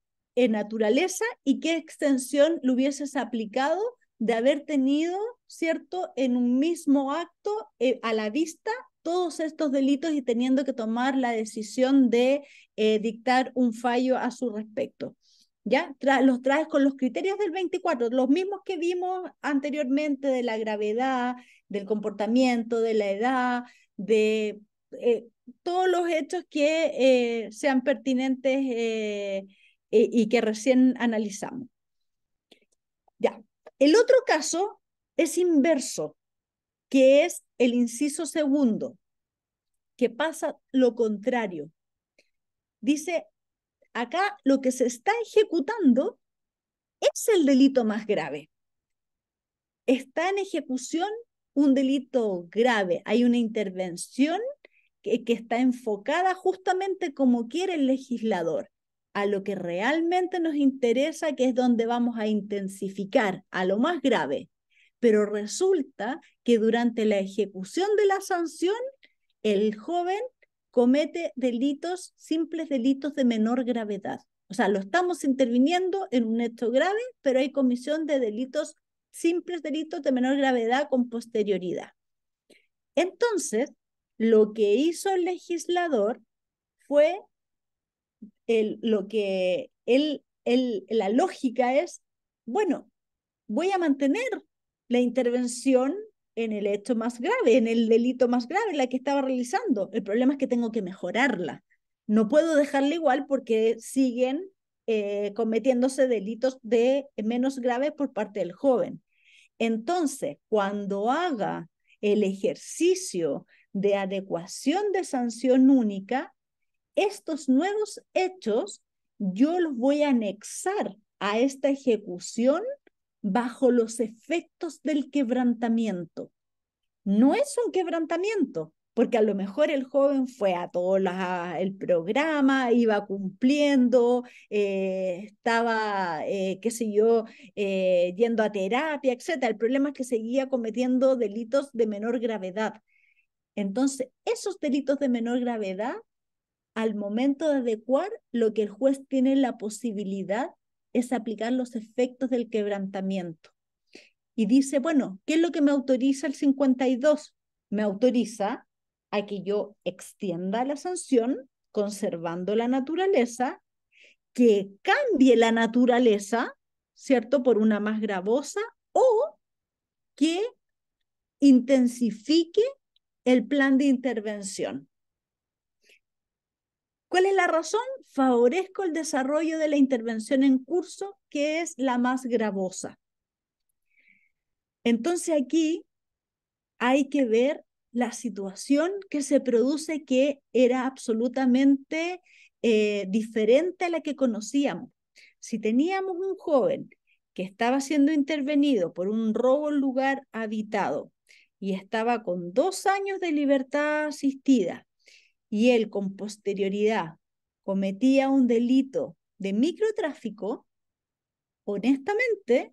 naturaleza y qué extensión lo hubieses aplicado de haber tenido, ¿cierto?, en un mismo acto a la vista todos estos delitos y teniendo que tomar la decisión de dictar un fallo a su respecto. ¿Ya? Los traes con los criterios del 24, los mismos que vimos anteriormente de la gravedad, del comportamiento, de la edad, de todos los hechos que sean pertinentes y que recién analizamos. Ya. El otro caso es inverso, que es el inciso segundo, que pasa lo contrario. Dice, acá lo que se está ejecutando es el delito más grave. Está en ejecución un delito grave, hay una intervención que está enfocada justamente como quiere el legislador, a lo que realmente nos interesa, que es donde vamos a intensificar, a lo más grave. Pero resulta que durante la ejecución de la sanción, el joven comete delitos, simples delitos de menor gravedad. O sea, lo estamos interviniendo en un hecho grave, pero hay comisión de delitos, simples delitos de menor gravedad con posterioridad. Entonces, lo que hizo el legislador fue la lógica es, bueno, voy a mantener la intervención en el hecho más grave, en el delito más grave, la que estaba realizando. El problema es que tengo que mejorarla. No puedo dejarla igual porque siguen cometiéndose delitos de menos graves por parte del joven. Entonces, cuando haga el ejercicio de adecuación de sanción única, estos nuevos hechos yo los voy a anexar a esta ejecución bajo los efectos del quebrantamiento. No es un quebrantamiento, porque a lo mejor el joven fue a todo el programa, iba cumpliendo, estaba, qué sé yo, yendo a terapia, etc. El problema es que seguía cometiendo delitos de menor gravedad. Entonces, esos delitos de menor gravedad, al momento de adecuar, lo que el juez tiene la posibilidad es aplicar los efectos del quebrantamiento. Y dice, bueno, ¿qué es lo que me autoriza el 52? Me autoriza a que yo extienda la sanción conservando la naturaleza, que cambie la naturaleza, ¿cierto?, por una más gravosa, o que intensifique el plan de intervención. ¿Cuál es la razón? Favorezco el desarrollo de la intervención en curso, que es la más gravosa. Entonces aquí hay que ver la situación que se produce, que era absolutamente diferente a la que conocíamos. Si teníamos un joven que estaba siendo intervenido por un robo en lugar habitado y estaba con 2 años de libertad asistida, y él con posterioridad cometía un delito de microtráfico, honestamente,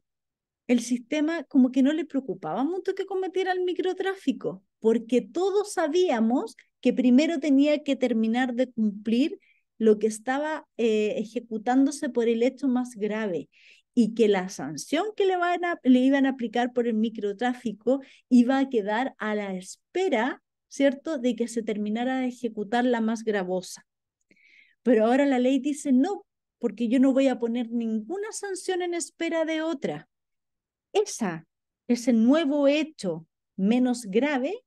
el sistema como que no le preocupaba mucho que cometiera el microtráfico, porque todos sabíamos que primero tenía que terminar de cumplir lo que estaba ejecutándose por el hecho más grave y que la sanción que le iban a aplicar por el microtráfico iba a quedar a la espera, ¿cierto?, de que se terminara de ejecutar la más gravosa. Pero ahora la ley dice no, porque yo no voy a poner ninguna sanción en espera de otra. Ese nuevo hecho menos grave,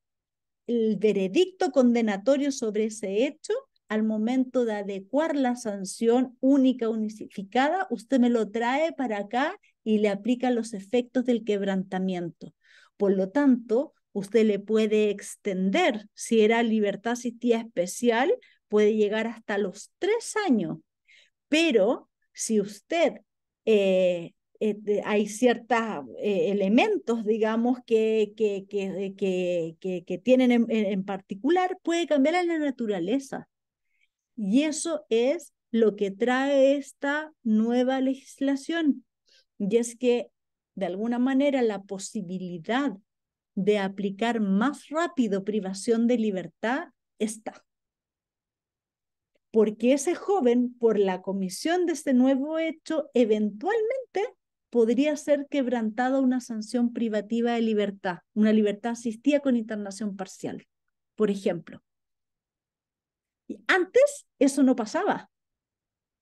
el veredicto condenatorio sobre ese hecho, al momento de adecuar la sanción única, unificada, usted me lo trae para acá y le aplica los efectos del quebrantamiento. Por lo tanto, usted le puede extender, si era libertad asistida especial, puede llegar hasta los 3 años. Pero si usted hay ciertos elementos, digamos, que tienen en particular, puede cambiar en la naturaleza. Y eso es lo que trae esta nueva legislación. Y es que, de alguna manera, la posibilidad de aplicar más rápido privación de libertad está. Porque ese joven, por la comisión de este nuevo hecho, eventualmente podría ser quebrantada una sanción privativa de libertad, una libertad asistida con internación parcial, por ejemplo. Y antes eso no pasaba,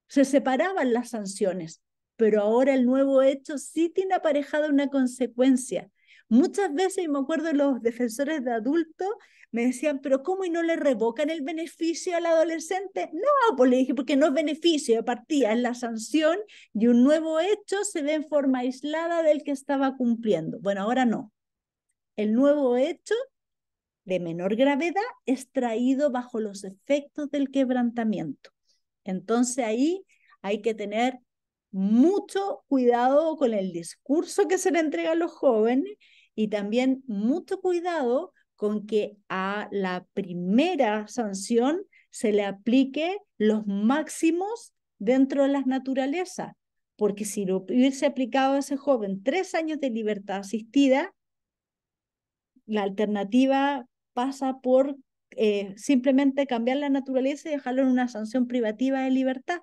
se separaban las sanciones, pero ahora el nuevo hecho sí tiene aparejada una consecuencia. Muchas veces, y me acuerdo de los defensores de adultos, me decían, pero ¿cómo y no le revocan el beneficio al adolescente? No, pues le dije, porque no es beneficio de partida, es la sanción y un nuevo hecho se ve en forma aislada del que estaba cumpliendo. Bueno, ahora no. El nuevo hecho de menor gravedad es traído bajo los efectos del quebrantamiento. Entonces ahí hay que tener mucho cuidado con el discurso que se le entrega a los jóvenes y también mucho cuidado con que a la primera sanción se le aplique los máximos dentro de las naturalezas, porque si lo hubiese aplicado a ese joven 3 años de libertad asistida, la alternativa pasa por simplemente cambiar la naturaleza y dejarlo en una sanción privativa de libertad,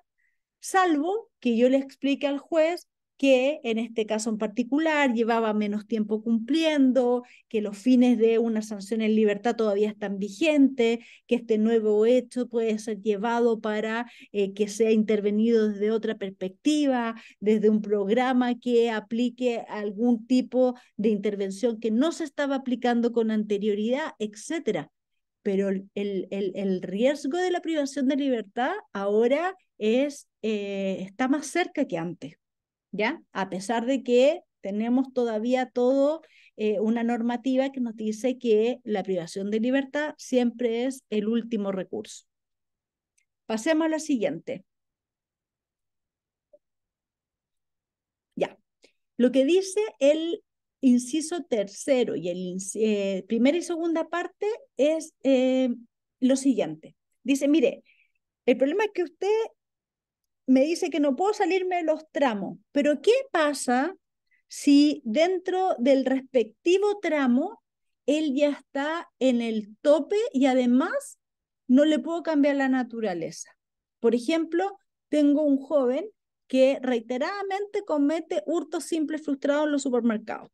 salvo que yo le explique al juez que en este caso en particular llevaba menos tiempo cumpliendo, que los fines de una sanción en libertad todavía están vigentes, que este nuevo hecho puede ser llevado para que sea intervenido desde otra perspectiva, desde un programa que aplique algún tipo de intervención que no se estaba aplicando con anterioridad, etcétera. Pero el riesgo de la privación de libertad ahora está más cerca que antes, ¿ya? A pesar de que tenemos todavía una normativa que nos dice que la privación de libertad siempre es el último recurso. Pasemos a la siguiente. Ya. Lo que dice el inciso tercero y el primera y segunda parte es lo siguiente. Dice, mire, el problema es que usted me dice que no puedo salirme de los tramos, pero ¿qué pasa si dentro del respectivo tramo él ya está en el tope y además no le puedo cambiar la naturaleza? Por ejemplo, tengo un joven que reiteradamente comete hurtos simples frustrados en los supermercados.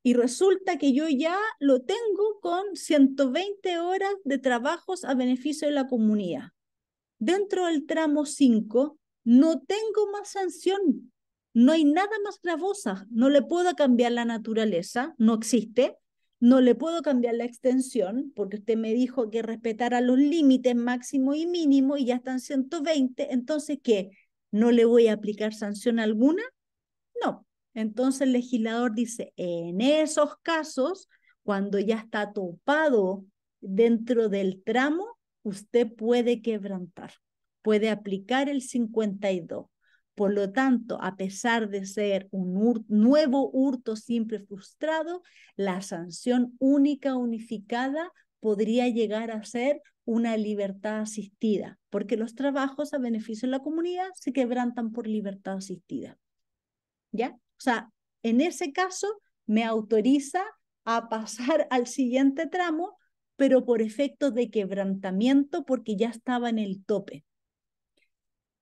Y resulta que yo ya lo tengo con 120 horas de trabajos a beneficio de la comunidad. Dentro del tramo 5 no tengo más sanción, no hay nada más gravosa, no le puedo cambiar la naturaleza, no existe, no le puedo cambiar la extensión, porque usted me dijo que respetara los límites máximo y mínimo y ya están 120, entonces ¿qué? ¿No le voy a aplicar sanción alguna? No. Entonces el legislador dice, en esos casos, cuando ya está topado dentro del tramo, usted puede quebrantar, puede aplicar el 52. Por lo tanto, a pesar de ser un nuevo hurto simple frustrado, la sanción única unificada podría llegar a ser una libertad asistida, porque los trabajos a beneficio de la comunidad se quebrantan por libertad asistida. ¿Ya? O sea, en ese caso me autoriza a pasar al siguiente tramo, pero por efecto de quebrantamiento porque ya estaba en el tope.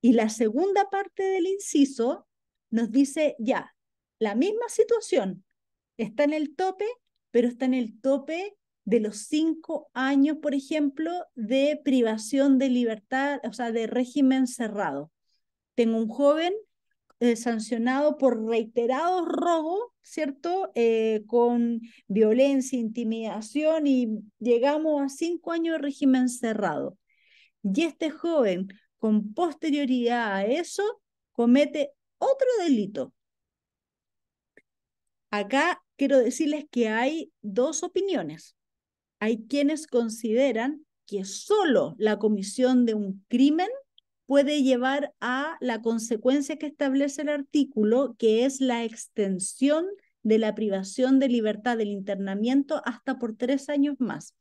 Y la segunda parte del inciso nos dice, ya, la misma situación, está en el tope, pero está en el tope de los 5 años, por ejemplo, de privación de libertad, o sea, de régimen cerrado. Tengo un joven sancionado por reiterados robos, ¿cierto? Con violencia, intimidación, y llegamos a 5 años de régimen cerrado. Y este joven, con posterioridad a eso, comete otro delito. Acá quiero decirles que hay dos opiniones. Hay quienes consideran que solo la comisión de un crimen puede llevar a la consecuencia que establece el artículo, que es la extensión de la privación de libertad del internamiento hasta por 3 años más.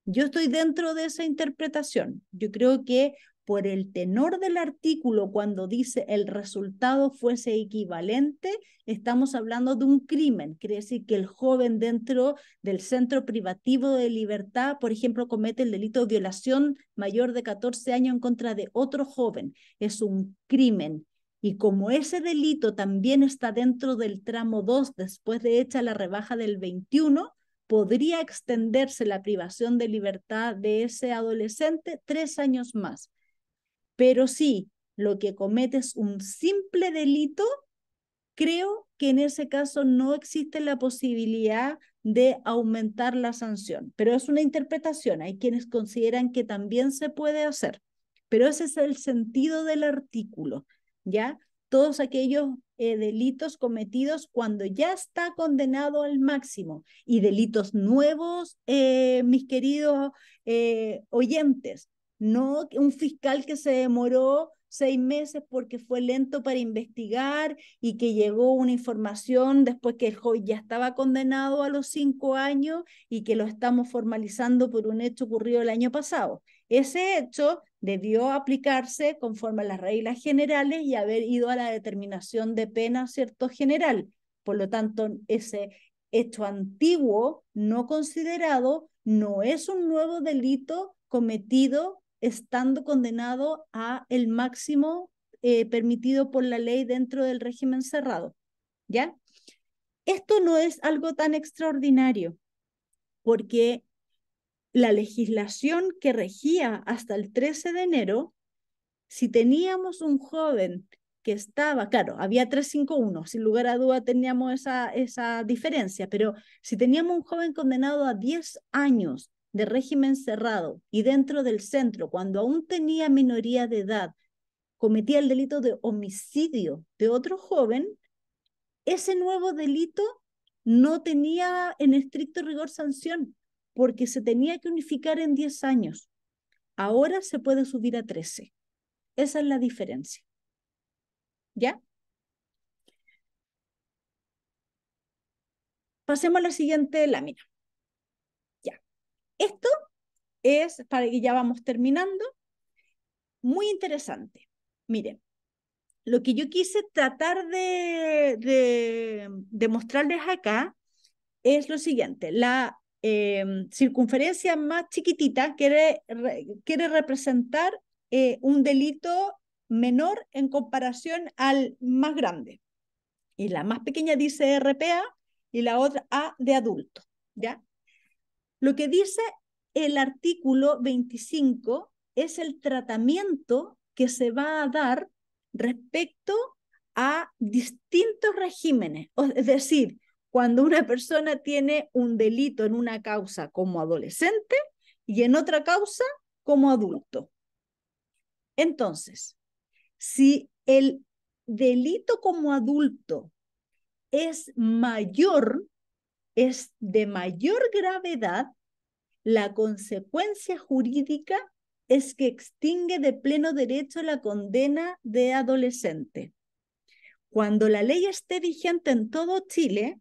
Yo estoy dentro de esa interpretación. Yo creo que por el tenor del artículo, cuando dice el resultado fuese equivalente, estamos hablando de un crimen. Quiere decir que el joven dentro del centro privativo de libertad, por ejemplo, comete el delito de violación mayor de 14 años en contra de otro joven. Es un crimen. Y como ese delito también está dentro del tramo 2, después de hecha la rebaja del 21, podría extenderse la privación de libertad de ese adolescente 3 años más. Pero si lo que comete es un simple delito, creo que en ese caso no existe la posibilidad de aumentar la sanción. Pero es una interpretación. Hay quienes consideran que también se puede hacer. Pero ese es el sentido del artículo, ¿ya? Todos aquellos delitos cometidos cuando ya está condenado al máximo, y delitos nuevos, mis queridos oyentes, no un fiscal que se demoró 6 meses porque fue lento para investigar y que llegó una información después que el joven ya estaba condenado a los 5 años y que lo estamos formalizando por un hecho ocurrido el año pasado. Ese hecho debió aplicarse conforme a las reglas generales y haber ido a la determinación de pena, ¿cierto?, general. Por lo tanto, ese hecho antiguo no considerado no es un nuevo delito cometido estando condenado a el máximo permitido por la ley dentro del régimen cerrado, ¿ya? Esto no es algo tan extraordinario, porque la legislación que regía hasta el 13 de enero, si teníamos un joven que estaba, claro, había 351, sin lugar a duda teníamos esa diferencia, pero si teníamos un joven condenado a 10 años de régimen cerrado y dentro del centro, cuando aún tenía minoría de edad, cometía el delito de homicidio de otro joven, ese nuevo delito no tenía en estricto rigor sanción, porque se tenía que unificar en 10 años. Ahora se puede subir a 13. Esa es la diferencia. ¿Ya? Pasemos a la siguiente lámina. Ya. Esto es, para que ya vamos terminando, muy interesante. Miren, lo que yo quise tratar de mostrarles acá es lo siguiente. La circunferencia más chiquitita quiere representar un delito menor en comparación al más grande. Y la más pequeña dice RPA y la otra A de adulto, ¿ya? Lo que dice el artículo 25 es el tratamiento que se va a dar respecto a distintos regímenes. Es decir, cuando una persona tiene un delito en una causa como adolescente y en otra causa como adulto. Entonces, si el delito como adulto es mayor, es de mayor gravedad, la consecuencia jurídica es que extingue de pleno derecho la condena de adolescente. Cuando la ley esté vigente en todo Chile,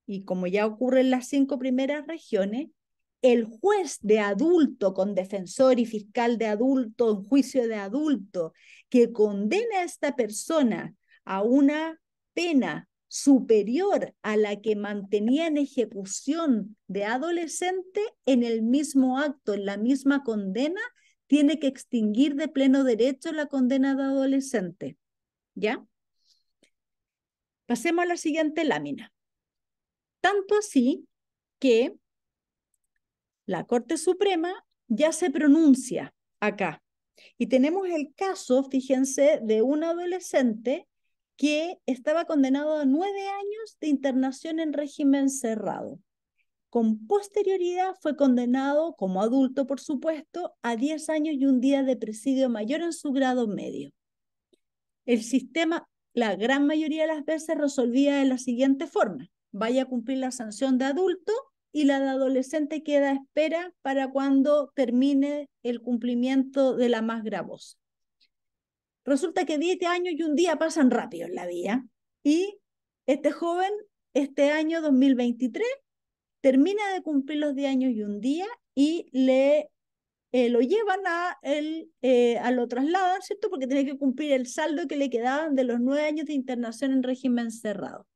y como ya ocurre en las 5 primeras regiones, el juez de adulto con defensor y fiscal de adulto en juicio de adulto que condena a esta persona a una pena superior a la que mantenía en ejecución de adolescente, en el mismo acto, en la misma condena, tiene que extinguir de pleno derecho la condena de adolescente. ¿Ya? Pasemos a la siguiente lámina. Tanto así que la Corte Suprema ya se pronuncia acá. Y tenemos el caso, fíjense, de un adolescente que estaba condenado a 9 años de internación en régimen cerrado. Con posterioridad fue condenado, como adulto por supuesto, a 10 años y un día de presidio mayor en su grado medio. El sistema, la gran mayoría de las veces, resolvía de la siguiente forma: vaya a cumplir la sanción de adulto y la de adolescente queda a espera para cuando termine el cumplimiento de la más gravosa. Resulta que 10 años y un día pasan rápido en la vida, y este joven, este año 2023, termina de cumplir los 10 años y un día y lo llevan lo trasladan, ¿cierto? Porque tiene que cumplir el saldo que le quedaban de los 9 años de internación en régimen cerrado.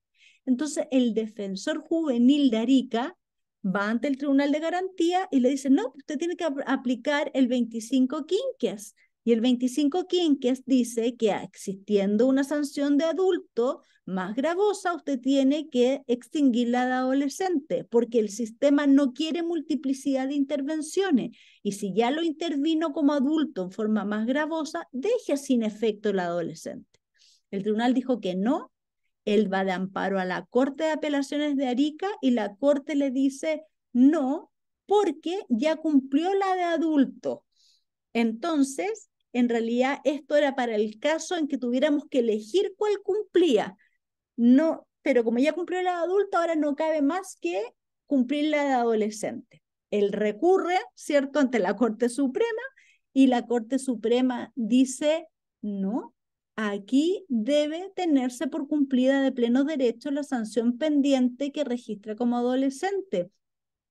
Entonces, el defensor juvenil de Arica va ante el Tribunal de Garantía y le dice: no, usted tiene que aplicar el 25 quinques. Y el 25 quinques dice que existiendo una sanción de adulto más gravosa, usted tiene que extinguir la de adolescente, porque el sistema no quiere multiplicidad de intervenciones. Y si ya lo intervino como adulto en forma más gravosa, deje sin efecto la adolescente. El tribunal dijo que no. Él va de amparo a la Corte de Apelaciones de Arica y la Corte le dice no, porque ya cumplió la de adulto. Entonces, en realidad, esto era para el caso en que tuviéramos que elegir cuál cumplía. No, pero como ya cumplió la de adulto, ahora no cabe más que cumplir la de adolescente. Él recurre, ¿cierto?, ante la Corte Suprema, y la Corte Suprema dice no. Aquí debe tenerse por cumplida de pleno derecho la sanción pendiente que registra como adolescente.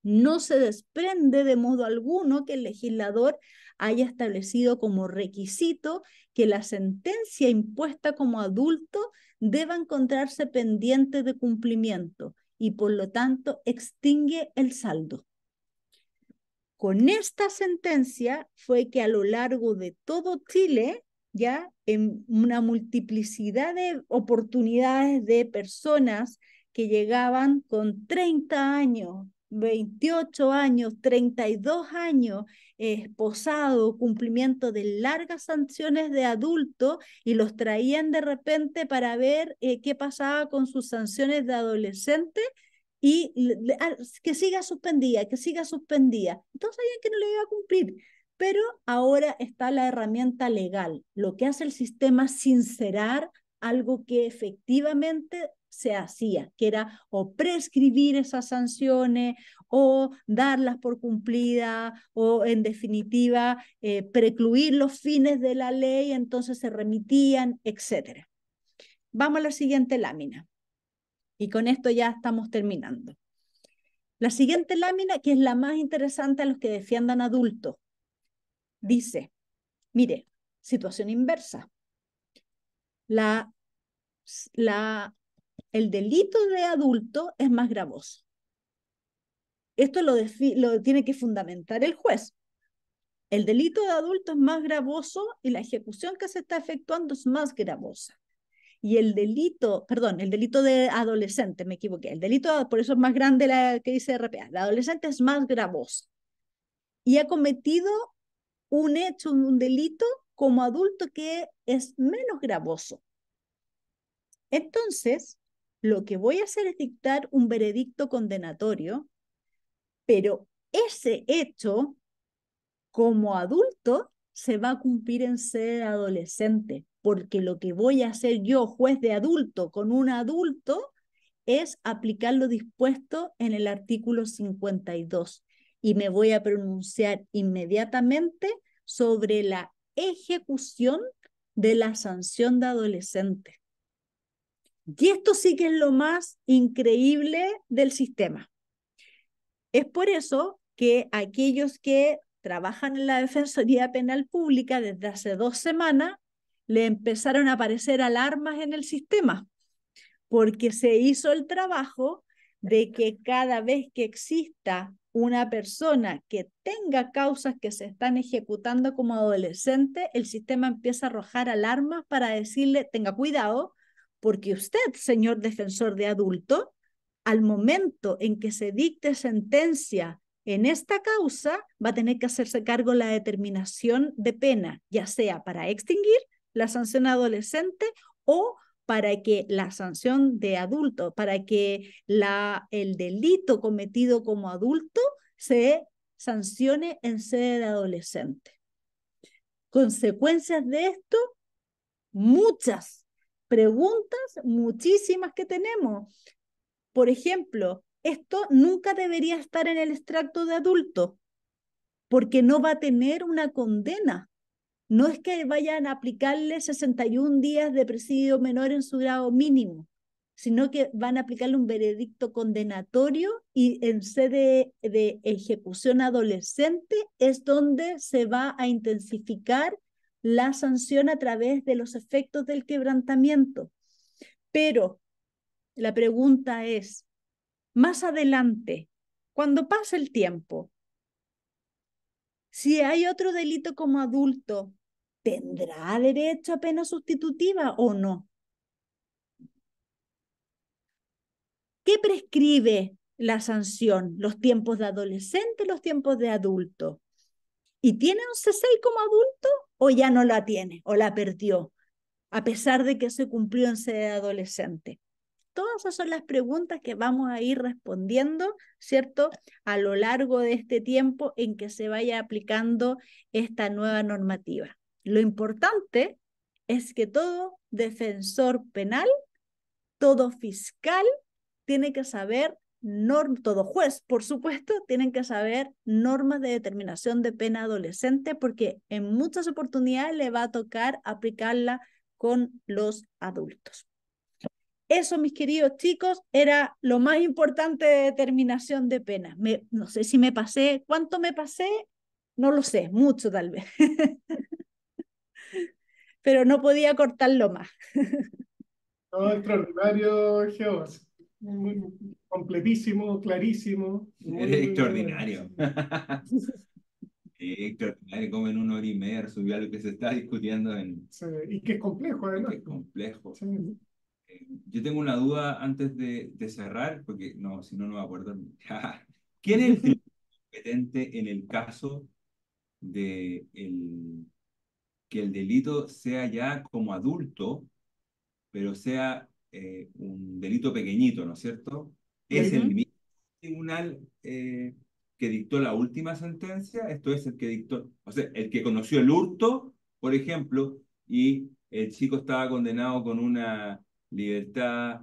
No se desprende de modo alguno que el legislador haya establecido como requisito que la sentencia impuesta como adulto deba encontrarse pendiente de cumplimiento y por lo tanto extingue el saldo. Con esta sentencia fue que a lo largo de todo Chile, ya en una multiplicidad de oportunidades de personas que llegaban con 30 años, 28 años, 32 años, esposado, cumplimiento de largas sanciones de adulto, y los traían de repente para ver qué pasaba con sus sanciones de adolescente, y que siga suspendida, que siga suspendida. Entonces sabían que no le iba a cumplir. Pero ahora está la herramienta legal, lo que hace el sistema sincerar algo que efectivamente se hacía, que era o prescribir esas sanciones o darlas por cumplidas o en definitiva precluir los fines de la ley, entonces se remitían, etc. Vamos a la siguiente lámina. Y con esto ya estamos terminando. La siguiente lámina, que es la más interesante a los que defiendan adultos, dice, mire, situación inversa. El delito de adulto es más gravoso. Esto lo tiene que fundamentar el juez. El delito de adulto es más gravoso y la ejecución que se está efectuando es más gravosa. Y el delito de adolescente, me equivoqué, por eso es más grande la que dice RPA, la adolescente es más gravosa y ha cometido un hecho, un delito como adulto que es menos gravoso. Entonces, lo que voy a hacer es dictar un veredicto condenatorio, pero ese hecho como adulto se va a cumplir en sede adolescente, porque lo que voy a hacer yo, juez de adulto, con un adulto, es aplicar lo dispuesto en el artículo 52 y me voy a pronunciar inmediatamente sobre la ejecución de la sanción de adolescente. Y esto sí que es lo más increíble del sistema. Es por eso que aquellos que trabajan en la Defensoría Penal Pública desde hace 2 semanas le empezaron a aparecer alarmas en el sistema, porque se hizo el trabajo de que cada vez que exista una persona que tenga causas que se están ejecutando como adolescente, el sistema empieza a arrojar alarmas para decirle, tenga cuidado, porque usted, señor defensor de adulto, al momento en que se dicte sentencia en esta causa, va a tener que hacerse cargo de la determinación de pena, ya sea para extinguir la sanción adolescente o para que la sanción de adulto, para que el delito cometido como adulto se sancione en sede de adolescente. Consecuencias de esto, muchas preguntas, muchísimas que tenemos. Por ejemplo, esto nunca debería estar en el extracto de adulto, porque no va a tener una condena. No es que vayan a aplicarle 61 días de presidio menor en su grado mínimo, sino que van a aplicarle un veredicto condenatorio y en sede de ejecución adolescente es donde se va a intensificar la sanción a través de los efectos del quebrantamiento. Pero la pregunta es, más adelante, cuando pase el tiempo, si hay otro delito como adulto, ¿tendrá derecho a pena sustitutiva o no? ¿Qué prescribe la sanción? ¿Los tiempos de adolescente, los tiempos de adulto? ¿Y tiene un C6 como adulto o ya no la tiene o la perdió, a pesar de que se cumplió en sede de adolescente? Todas esas son las preguntas que vamos a ir respondiendo, ¿cierto? A lo largo de este tiempo en que se vaya aplicando esta nueva normativa. Lo importante es que todo defensor penal, todo fiscal, tiene que saber, todo juez, por supuesto, tienen que saber normas de determinación de pena adolescente porque en muchas oportunidades le va a tocar aplicarla con los adultos. Eso, mis queridos chicos, era lo más importante de determinación de pena. No sé si me pasé, ¿cuánto me pasé? No lo sé, mucho tal vez. Pero no podía cortarlo más. Todo extraordinario, Geos. Completísimo, clarísimo. Muy, muy, muy bueno. Extraordinario. Extraordinario, como en 1 hora y media resolvió algo que se está discutiendo Sí, y que es complejo, que además. es complejo. Sí. Yo tengo una duda antes de cerrar, porque no, si no, no me acuerdo. ¿Quién es el tribunal competente en el caso de que el delito sea ya como adulto, pero sea un delito pequeñito, ¿no es cierto? ¿Es el Ujú. mismo tribunal que dictó la última sentencia? Esto es el que dictó, o sea, el que conoció el hurto, por ejemplo, y el chico estaba condenado con una libertad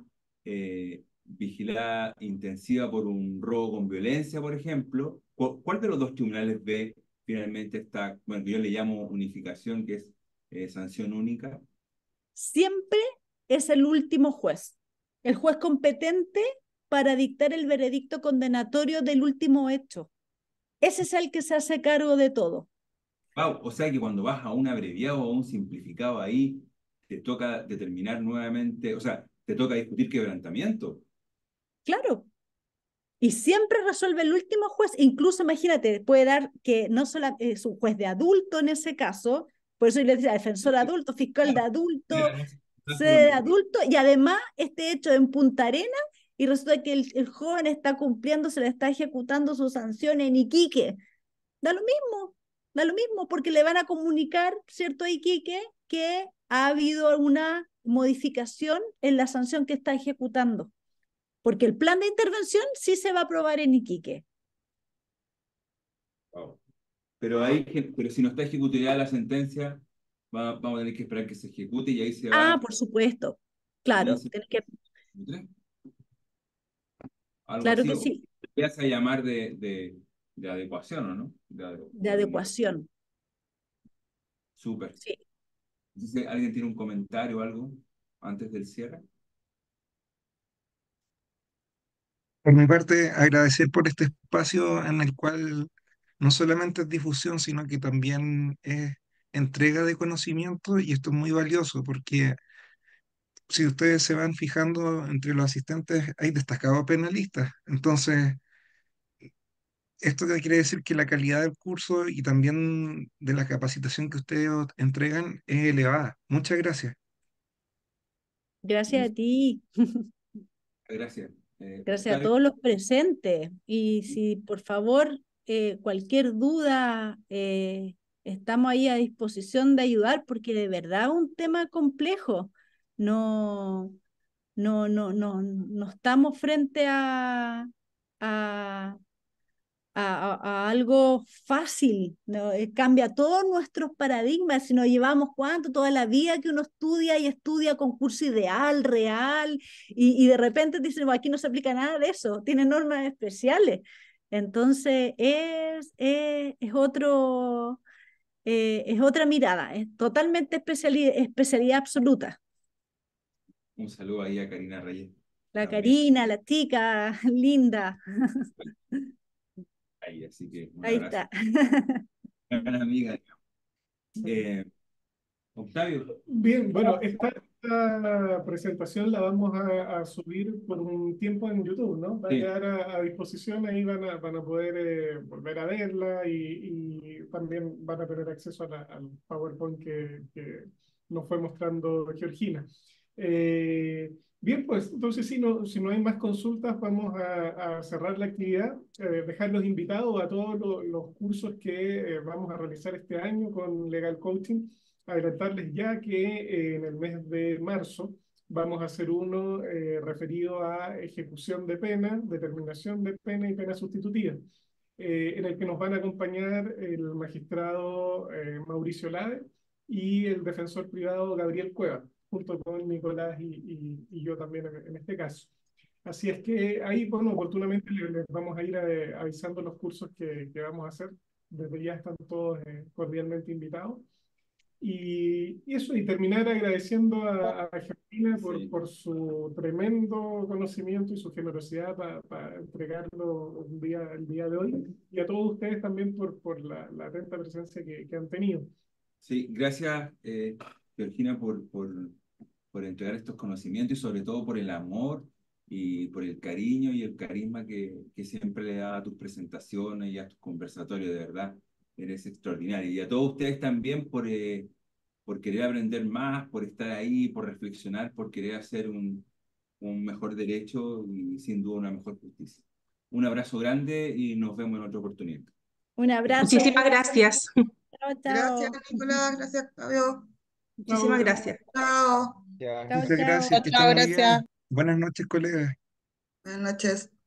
vigilada intensiva por un robo con violencia, por ejemplo. ¿Cuál de los dos tribunales ve finalmente esta, bueno, que yo le llamo unificación, que es sanción única? Siempre es el último juez, el juez competente para dictar el veredicto condenatorio del último hecho. Ese es el que se hace cargo de todo. Wow, o sea que cuando vas a un abreviado o a un simplificado ahí, te toca determinar nuevamente, o sea, te toca discutir quebrantamiento. Claro. Y siempre resuelve el último juez, incluso imagínate, puede dar que no solo es un juez de adulto en ese caso, por eso yo le decía defensor adulto, fiscal de Claro. adulto, Mira, no sé, sede de adulto, y además este hecho en Punta Arena, y resulta que el joven está cumpliendo, se le está ejecutando su sanción en Iquique. Da lo mismo, porque le van a comunicar, ¿cierto, a Iquique, que ha habido una modificación en la sanción que está ejecutando? Porque el plan de intervención sí se va a aprobar en Iquique. wow. Pero ahí, pero si no está ejecutada la sentencia, vamos a tener que esperar que se ejecute y ahí se Ah, va por supuesto. a Claro, algo claro así, que o sí, empieza a llamar de adecuación, ¿o no? de adecuación. Súper. Sí. Entonces, ¿alguien tiene un comentario o algo antes del cierre? Por mi parte, agradecer por este espacio en el cual no solamente es difusión, sino que también es entrega de conocimiento y esto es muy valioso porque si ustedes se van fijando entre los asistentes hay destacados penalistas. Entonces, esto quiere decir que la calidad del curso y también de la capacitación que ustedes entregan es elevada. Muchas gracias. Gracias a ti. Gracias. Gracias a Octavio, todos los presentes. Y si por favor, cualquier duda, estamos ahí a disposición de ayudar, porque de verdad es un tema complejo. No, no estamos frente a, a algo fácil, ¿no? Cambia todos nuestros paradigmas. Si nos llevamos cuánto, toda la vida que uno estudia y estudia con curso ideal, real, y de repente dicen, "Bueno, aquí no se aplica nada de eso, tiene normas especiales". Entonces es otra mirada, es totalmente especialidad absoluta. un saludo ahí a Karina Reyes La también. Karina, la chica linda, Ahí, así que un ahí abrazo. está. Gran amiga. Eh, Octavio, Bien, bueno, esta presentación la vamos a subir por un tiempo en YouTube, ¿no? Va a sí, quedar a disposición, ahí van a poder volver a verla y también van a tener acceso a al PowerPoint que nos fue mostrando Georgina. Bien, pues entonces si no hay más consultas, vamos a cerrar la actividad, dejarlos invitados a todos los cursos que vamos a realizar este año con Legal Coaching. Adelantarles ya que en el mes de marzo vamos a hacer uno referido a ejecución de pena, determinación de pena y pena sustitutiva, en el que nos van a acompañar el magistrado Mauricio Lade y el defensor privado Gabriel Cueva, junto con Nicolás y yo también en este caso. Así es que ahí, bueno, oportunamente les vamos a ir avisando los cursos que vamos a hacer. Desde ya están todos cordialmente invitados. Y eso, y terminar agradeciendo a Georgina sí. por su tremendo conocimiento y su generosidad para entregarlo el día de hoy, y a todos ustedes también por la atenta presencia que han tenido. Sí, gracias, Georgina, por entregar estos conocimientos y sobre todo por el amor y por el cariño y el carisma que siempre le da a tus presentaciones y a tus conversatorios, de verdad, eres extraordinario. Y a todos ustedes también por querer aprender más, por estar ahí, por reflexionar, por querer hacer un mejor derecho y sin duda una mejor justicia. Un abrazo grande y nos vemos en otra oportunidad. Un abrazo. Muchísimas gracias. Chao, Gracias, chao. Nicolás. Gracias, Octavio. Muchísimas Chao. gracias. Chao. Ya, Chao, muchas chao. gracias, que Chao, estén muy bien. gracias. Buenas noches, colegas. Buenas noches.